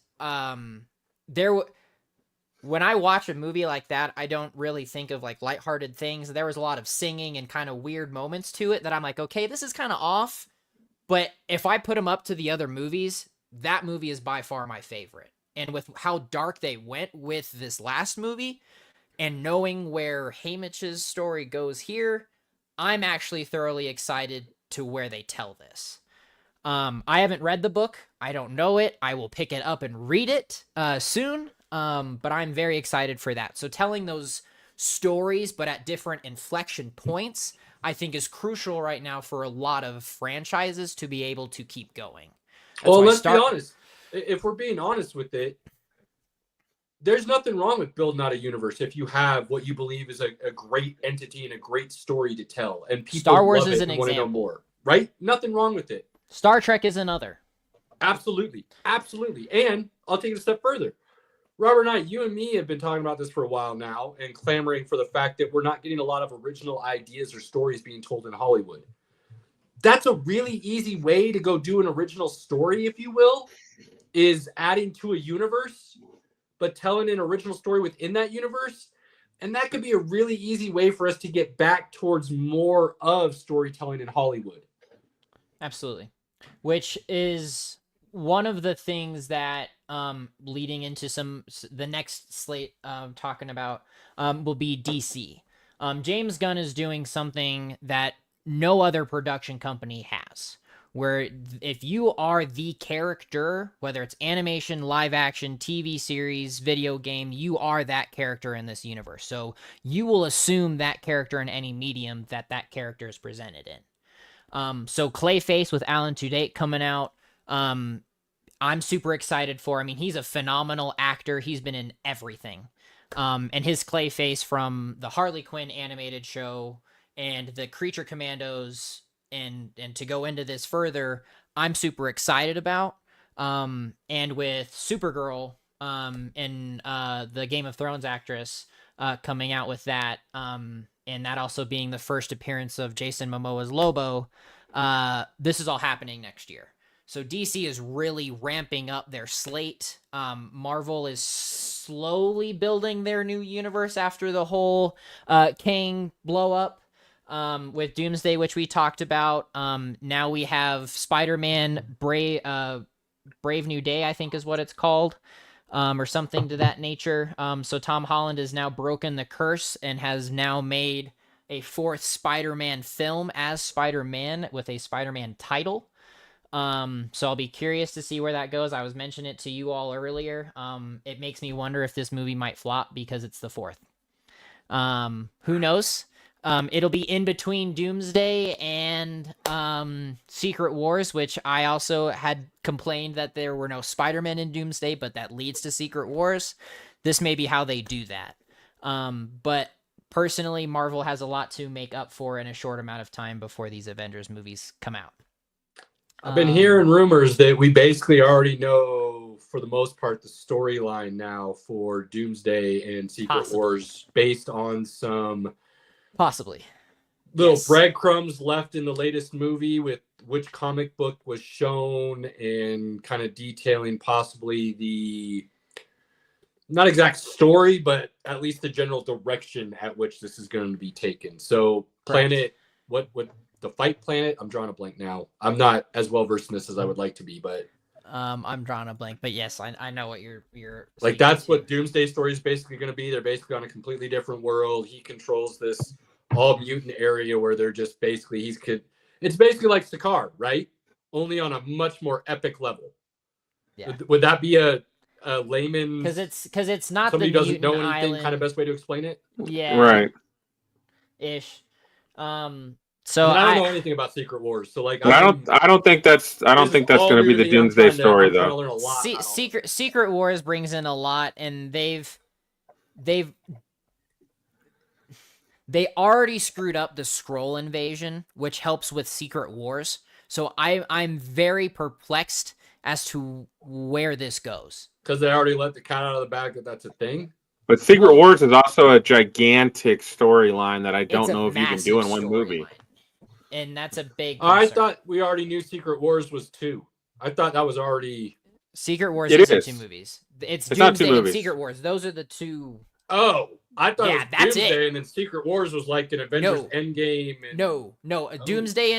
when I watch a movie like that, I don't really think of like lighthearted things. There was a lot of singing and kind of weird moments to it that I'm like, okay, this is kind of off. But if I put them up to the other movies, that movie is by far my favorite. And with how dark they went with this last movie, and knowing where Haymitch's story goes here, I'm actually thoroughly excited to where they tell this. I haven't read the book. I don't know it. I will pick it up and read it soon. But I'm very excited for that. So telling those stories, but at different inflection points, I think is crucial right now for a lot of franchises to be able to keep going. Well, let's be honest. If we're being honest with it, there's nothing wrong with building out a universe if you have what you believe is a great entity and a great story to tell, and people Star Wars love is it an and want to know example. more. Right? Nothing wrong with it. Star Trek is another. Absolutely. Absolutely. And I'll take it a step further. Robert and I, you and me have been talking about this for a while now and clamoring for the fact that we're not getting a lot of original ideas or stories being told in Hollywood. That's a really easy way to go do an original story, if you will, is adding to a universe, but telling an original story within that universe. And that could be a really easy way for us to get back towards more of storytelling in Hollywood. Absolutely. Which is one of the things that leading into the next slate talking about will be DC. James Gunn is doing something that no other production company has, where if you are the character, whether it's animation, live action, TV series, video game, you are that character in this universe. So you will assume that character in any medium that character is presented in. So Clayface with Alan Tudyk coming out, I'm super excited for. I mean, he's a phenomenal actor. He's been in everything. And his Clayface from the Harley Quinn animated show and the Creature Commandos, and to go into this further, I'm super excited about. And with Supergirl, and the Game of Thrones actress coming out with that, and that also being the first appearance of Jason Momoa's Lobo, this is all happening next year. So DC is really ramping up their slate. Marvel is slowly building their new universe after the whole Kang blow up with Doomsday, which we talked about. Now we have Spider-Man Brave New Day, I think is what it's called, or something to that nature. So Tom Holland has now broken the curse and has now made a 4th Spider-Man film as Spider-Man with a Spider-Man title. So I'll be curious to see where that goes. I was mentioning it to you all earlier. It makes me wonder if this movie might flop because it's the 4th. Who knows? It'll be in between Doomsday and Secret Wars, which I also had complained that there were no Spider-Man in Doomsday, but that leads to Secret Wars. This may be how they do that. But personally, Marvel has a lot to make up for in a short amount of time before these Avengers movies come out. I've been hearing rumors that we basically already know, for the most part, the storyline now for Doomsday and Secret Wars based on some possibly little breadcrumbs left in the latest movie with which comic book was shown and kind of detailing possibly the not exact story, but at least the general direction at which this is going to be taken. So Planet, what the Fight Planet, I'm drawing a blank now. I'm not as well versed in this as I would like to be, but I'm drawing a blank. But yes, I know what you're like. That's what Doomsday story is basically going to be. They're basically on a completely different world. He controls this all mutant area where they're just basically it's basically like Sakaar, right? Only on a much more epic level. Yeah. Would that be a layman? Because it's not somebody the doesn't mutant know anything. island. Kind of best way to explain it. Yeah. Right. Ish. So I don't know anything about Secret Wars, so like I don't think that's going to be the Doomsday story though. Secret Wars brings in a lot, and they already screwed up the Skrull invasion, which helps with Secret Wars. So I'm very perplexed as to where this goes. Because they already let the cat out of the bag that's a thing. But Secret Wars is also a gigantic storyline that I don't know if you can do in one movie. And that's a big concern. I thought we already knew Secret Wars was 2. I thought that was already... Secret Wars is 2 movies. It's Doomsday not 2 movies. And Secret Wars. Those are the 2... Oh, I thought it was that's Doomsday, it. And then Secret Wars was like an Avengers Endgame. And... No. Doomsday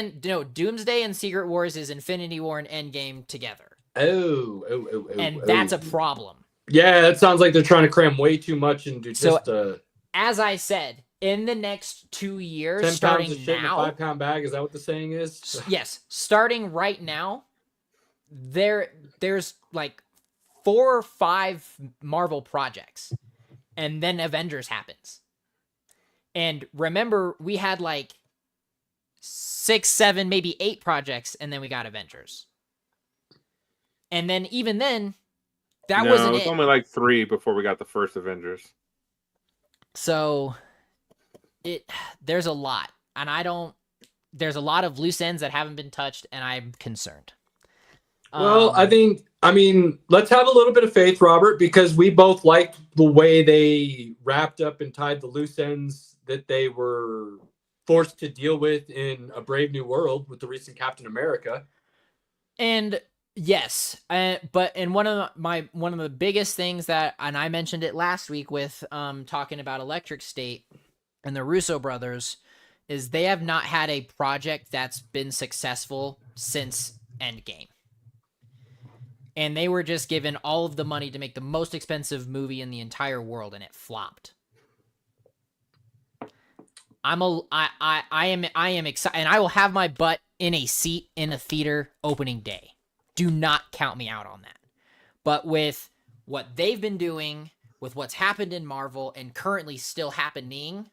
and Secret Wars is Infinity War and Endgame together. And that's a problem. Yeah, that sounds like they're trying to cram way too much into just as I said, in the next 2 years, 10 starting pounds of shit now, in a 5-pound bag. Is that what the saying is? Yes, starting right now, there's like 4 or 5 Marvel projects, and then Avengers happens. And remember, we had like 6, 7, maybe 8 projects, and then we got Avengers. And then even then, that wasn't it. It was only like 3 before we got the first Avengers. So there's a lot, and there's a lot of loose ends that haven't been touched, and I'm concerned. Well, I mean, let's have a little bit of faith, Robert, because we both liked the way they wrapped up and tied the loose ends that they were forced to deal with in A Brave New World with the recent Captain America. And yes, but one of the biggest things that, and I mentioned it last week with talking about Electric State and the Russo brothers, is they have not had a project that's been successful since Endgame. And they were just given all of the money to make the most expensive movie in the entire world, and it flopped. I am excited, and I will have my butt in a seat in a theater opening day. Do not count me out on that. But with what they've been doing, with what's happened in Marvel and currently still happening,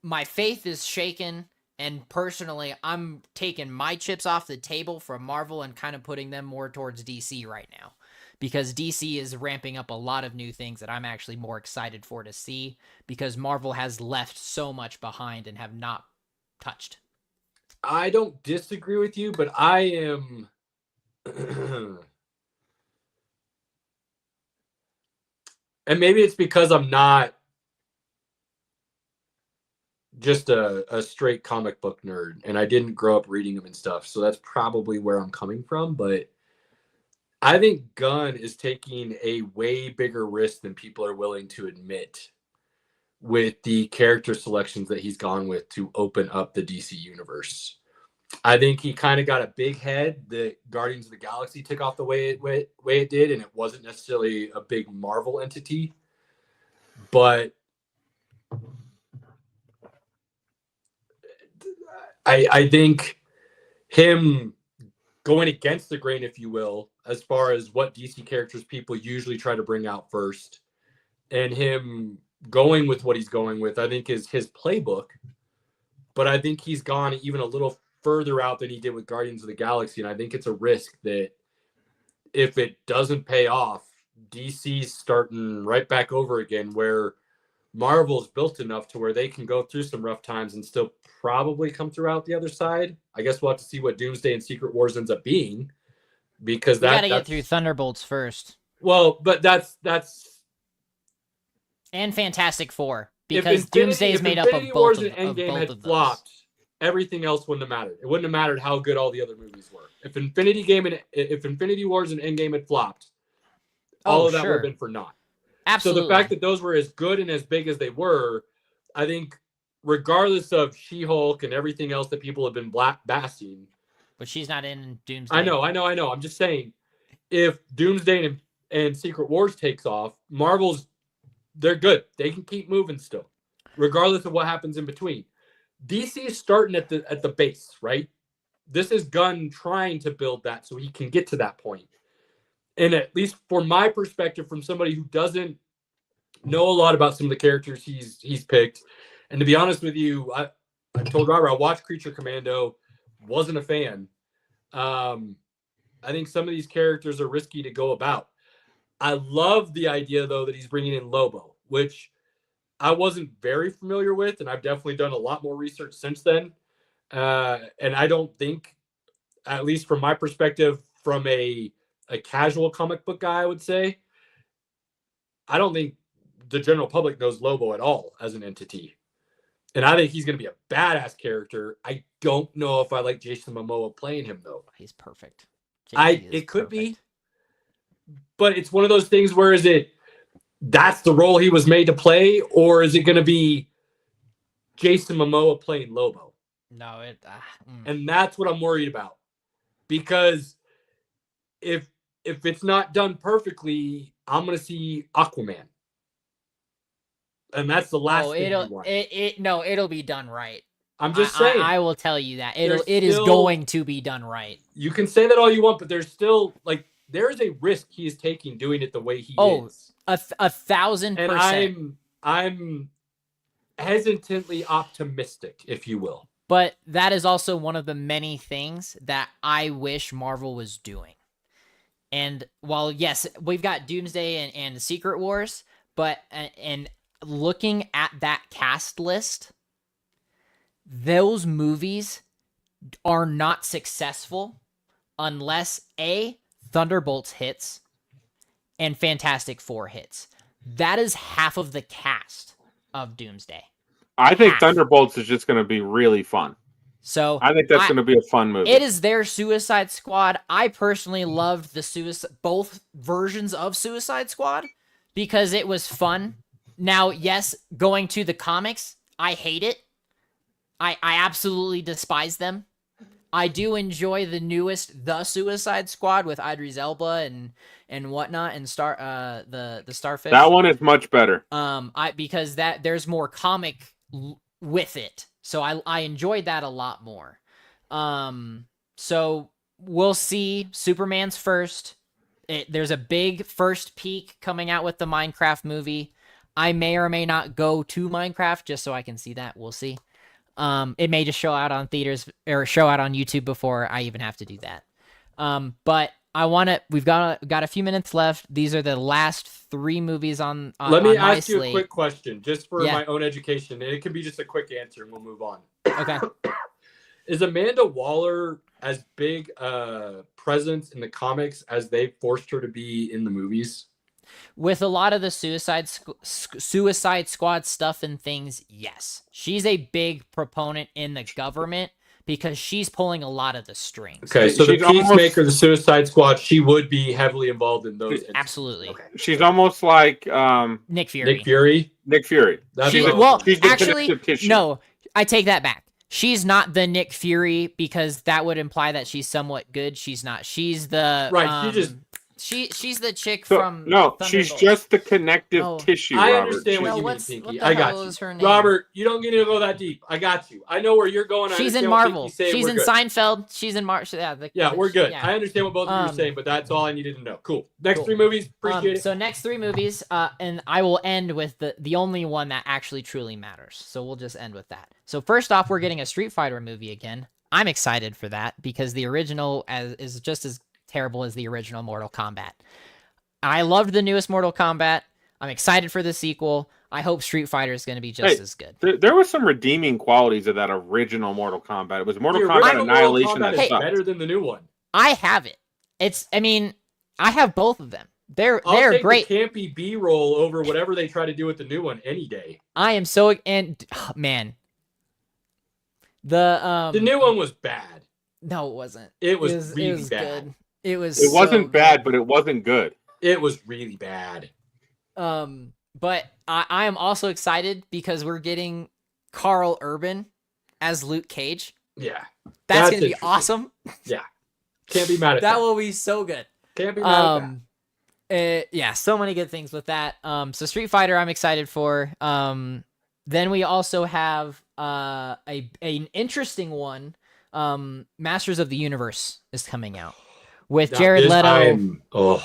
my faith is shaken, And personally, I'm taking my chips off the table from Marvel and kind of putting them more towards DC right now. Because DC is ramping up a lot of new things that I'm actually more excited for to see, because Marvel has left so much behind and have not touched. I don't disagree with you, but I am and maybe it's because I'm not just a straight comic book nerd and I didn't grow up reading them and stuff. So that's probably where I'm coming from. But I think Gunn is taking a way bigger risk than people are willing to admit with the character selections that he's gone with to open up the DC universe. I think he kind of got a big head that Guardians of the Galaxy took off the way it did, and it wasn't necessarily a big Marvel entity. But I think him going against the grain, if you will, as far as what DC characters people usually try to bring out first, and him going with what he's going with, I think is his playbook. But I think he's gone even a little further out than he did with Guardians of the Galaxy, and I think it's a risk that if it doesn't pay off, DC's starting right back over again, where Marvel's built enough to where they can go through some rough times and still probably come through out the other side. I guess we'll have to see what Doomsday and Secret Wars ends up being, because We got to get through Thunderbolts first. Well, but that's and Fantastic Four, because Doomsday is made up of both of those. Flopped, everything else wouldn't have mattered. It wouldn't have mattered how good all the other movies were. If Infinity Wars and Endgame had flopped, all of that would have been for naught. Absolutely. So the fact that those were as good and as big as they were, I think, regardless of She-Hulk and everything else that people have been bashing. But she's not in Doomsday. I know. I'm just saying, if Doomsday and Secret Wars takes off, they're good. They can keep moving still, regardless of what happens in between. DC is starting at the base, right? This is Gunn trying to build that so he can get to that point. And at least for my perspective, from somebody who doesn't know a lot about some of the characters he's picked, and to be honest with you, I told Robert I watched Creature Commando, wasn't a fan. I think some of these characters are risky to go about. I love the idea, though, that he's bringing in Lobo, which I wasn't very familiar with, and I've definitely done a lot more research since then. And I don't think, at least from my perspective, from a casual comic book guy, I would say, I don't think the general public knows Lobo at all as an entity. And I think he's going to be a badass character. I don't know if I like Jason Momoa playing him, though. He's perfect. It could be. But it's one of those things where that's the role he was made to play, or is it going to be Jason Momoa playing Lobo? No, And that's what I'm worried about. Because if it's not done perfectly, I'm going to see Aquaman. And that's the last thing you want. It'll be done right. I'm just saying. I will tell you that. It is going to be done right. You can say that all you want, but there's still, there is a risk he is taking doing it the way he is. 1,000%. And I'm hesitantly optimistic, if you will. But that is also one of the many things that I wish Marvel was doing. And while, yes, we've got Doomsday and Secret Wars, but and looking at that cast list, those movies are not successful unless A, Thunderbolts hits and Fantastic Four hits. That is half of the cast of Doomsday. I think Thunderbolts is just going to be really fun. So I think that's going to be a fun movie. It is their Suicide Squad. I personally loved both versions of Suicide Squad because it was fun. Now, yes, going to the comics, I hate it. I absolutely despise them. I do enjoy the newest The Suicide Squad with Idris Elba and whatnot and the Starfish. That one is much better. Because there's more comic with it. So I enjoyed that a lot more. So we'll see. Superman's first. There's a big first peek coming out with the Minecraft movie. I may or may not go to Minecraft just so I can see that. We'll see. It may just show out on theaters or show out on YouTube before I even have to do that. But we've got a few minutes left. These are the last 3 movies on Let me my ask you a slate. quick question, just for Yeah. my own education, and it could be just a quick answer, and we'll move on. Okay. Is Amanda Waller as big a presence in the comics as they forced her to be in the movies? With a lot of the Suicide Squad stuff and things, yes. She's a big proponent in the government because she's pulling a lot of the strings. Okay, so the She's almost- Peacemaker, the Suicide Squad, she would be heavily involved in those. Absolutely. Okay. She's almost like Nick Fury. Nick Fury. Nick Fury. That's She, what I was well, thinking. She's the actually, connective tissue. no, I take that back. She's not the Nick Fury because that would imply that she's somewhat good. She's not. She's the Right, she's the chick So- from no, she's Thunderbolts. just the connective Oh. tissue. I Robert. understand what No, you mean, what Pinky. the I got hell you. is her name? Robert, you don't need to go that deep. I got you. I know where you're going. I She's in understand what Marvel. Pinky's saying. She's We're in good. Seinfeld. She's in March. Yeah, we're good. Yeah. I understand what both of you are saying, but that's all I needed to know. Cool. Next 3 movies. Appreciate it. So next 3 movies, and I will end with the only one that actually truly matters. So we'll just end with that. So first off, we're getting a Street Fighter movie again. I'm excited for that because the original is just as terrible as the original Mortal Kombat. I loved the newest Mortal Kombat. I'm excited for the sequel. I hope Street Fighter is going to be just as good. There was some redeeming qualities of that original Mortal Kombat. It was Mortal The Kombat original Mortal Annihilation Kombat that is sucked. better than the new one. I have it. I have both of them. They're I'll take great. the campy B-roll over whatever they try to do with the new one any day. I am so man. The The new one was bad. No, it wasn't. It was really bad. bad. It was. It wasn't so bad, good. but it wasn't good. It was really bad. But I am also excited because we're getting Carl Urban as Luke Cage. Yeah. That's gonna be interesting. awesome. Yeah. Can't be mad at That that. will be so good. Can't be mad at that. Yeah, so many good things with that. So Street Fighter, I'm excited for. Then we also have an interesting one. Masters of the Universe is coming out with Now, Jared this Leto.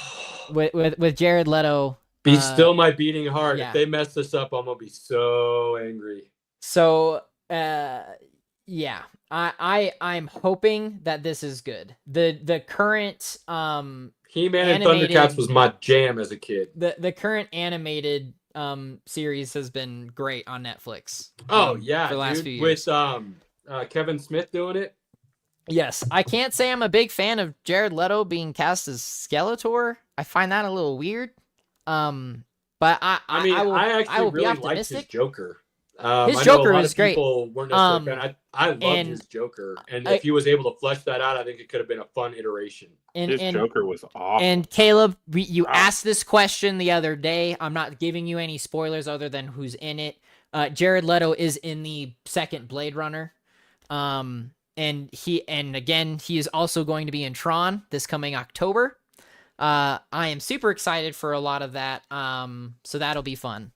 With Jared Leto. Be still my beating heart. yeah. If they mess this up, I'm gonna be so angry. So yeah, I'm hoping that this is good. The current He-Man and animated- Thundercats was my jam as a kid. the current animated series has been great on Netflix. Oh yeah, for the last dude. few years. With Kevin Smith doing it. Yes, I can't say I'm a big fan of Jared Leto being cast as Skeletor. I find that a little weird. But I actually will be really liked his optimistic. Joker. His I know Joker a lot was of great. people weren't necessarily a fan. I loved and his Joker, and I- if he was able to flesh that out, I think it could have been a fun iteration. His Joker was awful. And Caleb, you Wow. asked this question the other day. I'm not giving you any spoilers other than who's in it. Jared Leto is in the second Blade Runner. And again, he is also going to be in Tron this coming October. I am super excited for a lot of that. So that'll be fun.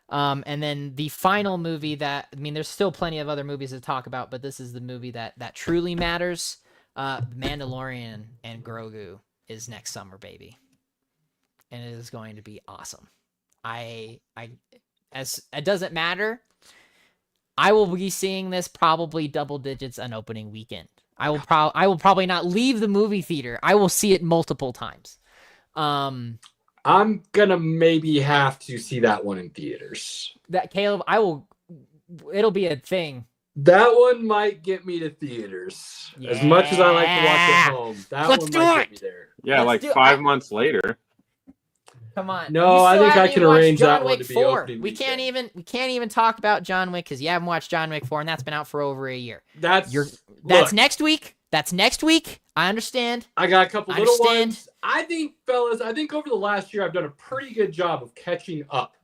And then the final movie there's still plenty of other movies to talk about, but this is the movie that truly matters. The Mandalorian and Grogu is next summer, baby. And it is going to be awesome. As it doesn't matter, I will be seeing this probably double digits on opening weekend. I will probably not leave the movie theater. I will see it multiple times. I'm gonna maybe have to see that one in theaters. That Caleb, it'll be a thing. That one might get me to theaters. As much as I like to watch Yeah. at home, that Let's one do might it. get me there. Yeah, Let's like do- 5 months later. Come on. No, You I still think I haven't can even watched arrange that John one Wick to be 4. opening We can't weekend. even talk about John Wick because you haven't watched John Wick 4, and that's been out for over a year. That's That's next week. That's next week. I understand. I got a couple I little understand. ones. I think, fellas, over the last year I've done a pretty good job of catching up.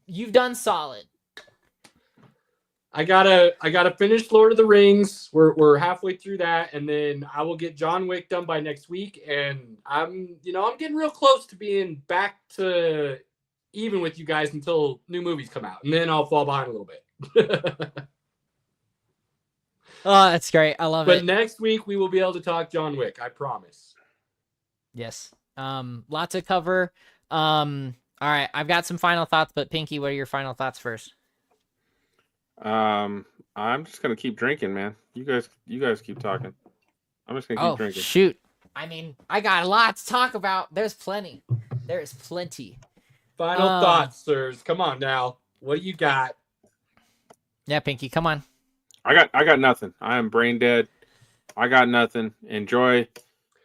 You've done solid. I gotta finish Lord of the Rings. We're halfway through that, and then I will get John Wick done by next week. And I'm getting real close to being back to even with you guys until new movies come out, and then I'll fall behind a little bit. Oh, that's great. I love But it. next week we will be able to talk John Wick. I promise. Yes. Lot to cover. All right. I've got some final thoughts, but Pinky, what are your final thoughts first? I'm just gonna keep drinking, man. You guys keep talking. I'm just gonna keep drinking. Shoot. I mean, I got a lot to talk about. There's plenty. There is plenty. Final thoughts, sirs. Come on now. What do you got? Yeah, Pinky, come on. I got nothing. I am brain dead. I got nothing. Enjoy.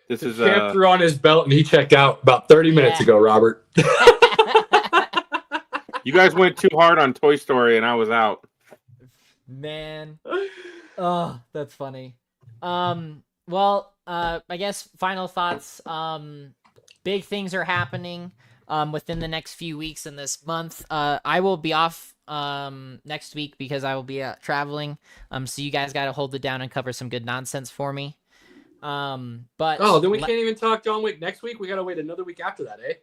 This is chapter on his belt, and he checked out about 30 minutes ago, Robert. You guys went too hard on Toy Story, and I was out. Man. Oh, that's funny. Well, I guess final thoughts. Big things are happening within the next few weeks in this month. I will be off next week because I will be traveling. So you guys got to hold it down and cover some good nonsense for me. But then we can't even talk John Wick next week. We got to wait another week after that, eh?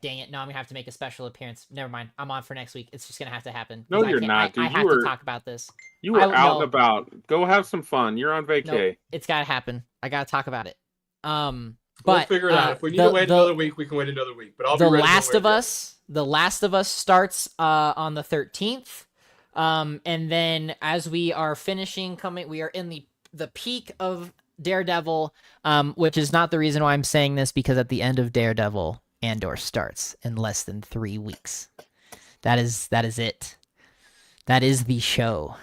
Dang it. No, I'm gonna have to make a special appearance. Never mind. I'm on for next week. It's just gonna have to happen. No, you're not, dude. I have to talk about this. You were out and about. Go have some fun. You're on vacay. No, it's gotta happen. I gotta talk about it. We'll But figure it out. If we need to wait another week, we can wait another week. But I'll be ready. The Last of Us starts on the 13th. And then as we are we are in the peak of Daredevil, which is not the reason why I'm saying this, because at the end of Daredevil, Andor starts in less than 3 weeks. That is it. That is the show.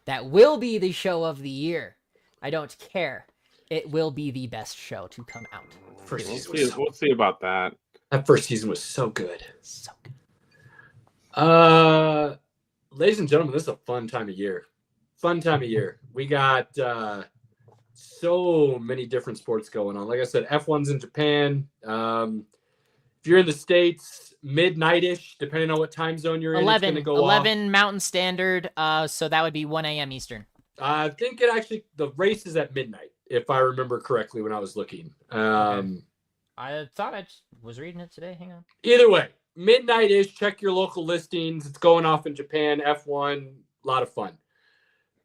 That will be the show of the year. I don't care. It will be the best show to come out. We'll see about that. That first season was so good. So good. Ladies and gentlemen, this is a fun time of year. We got so many different sports going on. Like I said, F1's in Japan. If you're in the States, midnight-ish, depending on what time zone you're in, 11, it's going to go 11 off. Mountain Standard, so that would be 1 a.m. Eastern. I think the race is at midnight, if I remember correctly when I was looking. Okay. I thought I was reading it today. Hang on. Either way, midnight-ish, check your local listings. It's going off in Japan, F1, a lot of fun.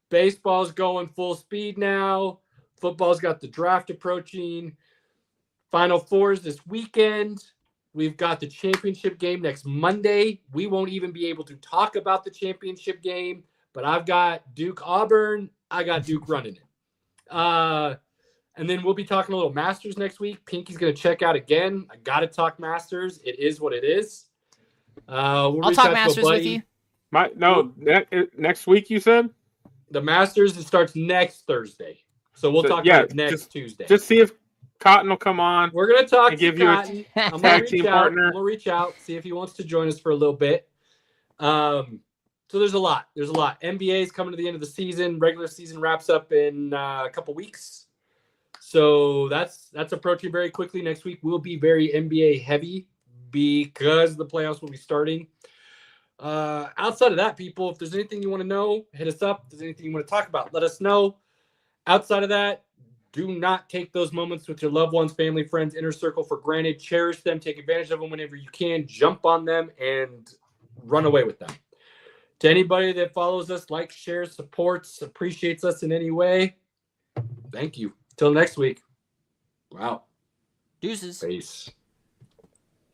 Baseball's going full speed now. Football's got the draft approaching. Final Fours this weekend. We've got the championship game next Monday. We won't even be able to talk about the championship game, but I've got Duke Auburn. I got Duke running it. And then we'll be talking a little Masters next week. Pinky's going to check out again. I got to talk Masters. It is what it is. I'll talk Masters with you. Next week you said? The Masters, it starts next Thursday. So we'll talk about it next Tuesday. Just see if Cotton will come on. We're going to talk to give Cotton. you I'm a tag team partner. I'm going to reach out, see if he wants to join us for a little bit. So there's a lot. NBA is coming to the end of the season. Regular season wraps up in a couple weeks. So that's approaching very quickly. Next week will be very NBA heavy because the playoffs will be starting. Outside of that, people, if there's anything you want to know, hit us up. If there's anything you want to talk about, let us know. Outside of that, do not take those moments with your loved ones, family, friends, inner circle for granted. Cherish them. Take advantage of them whenever you can. Jump on them and run away with them. To anybody that follows us, likes, shares, supports, appreciates us in any way, thank you. Till next week. Wow. Deuces. Peace.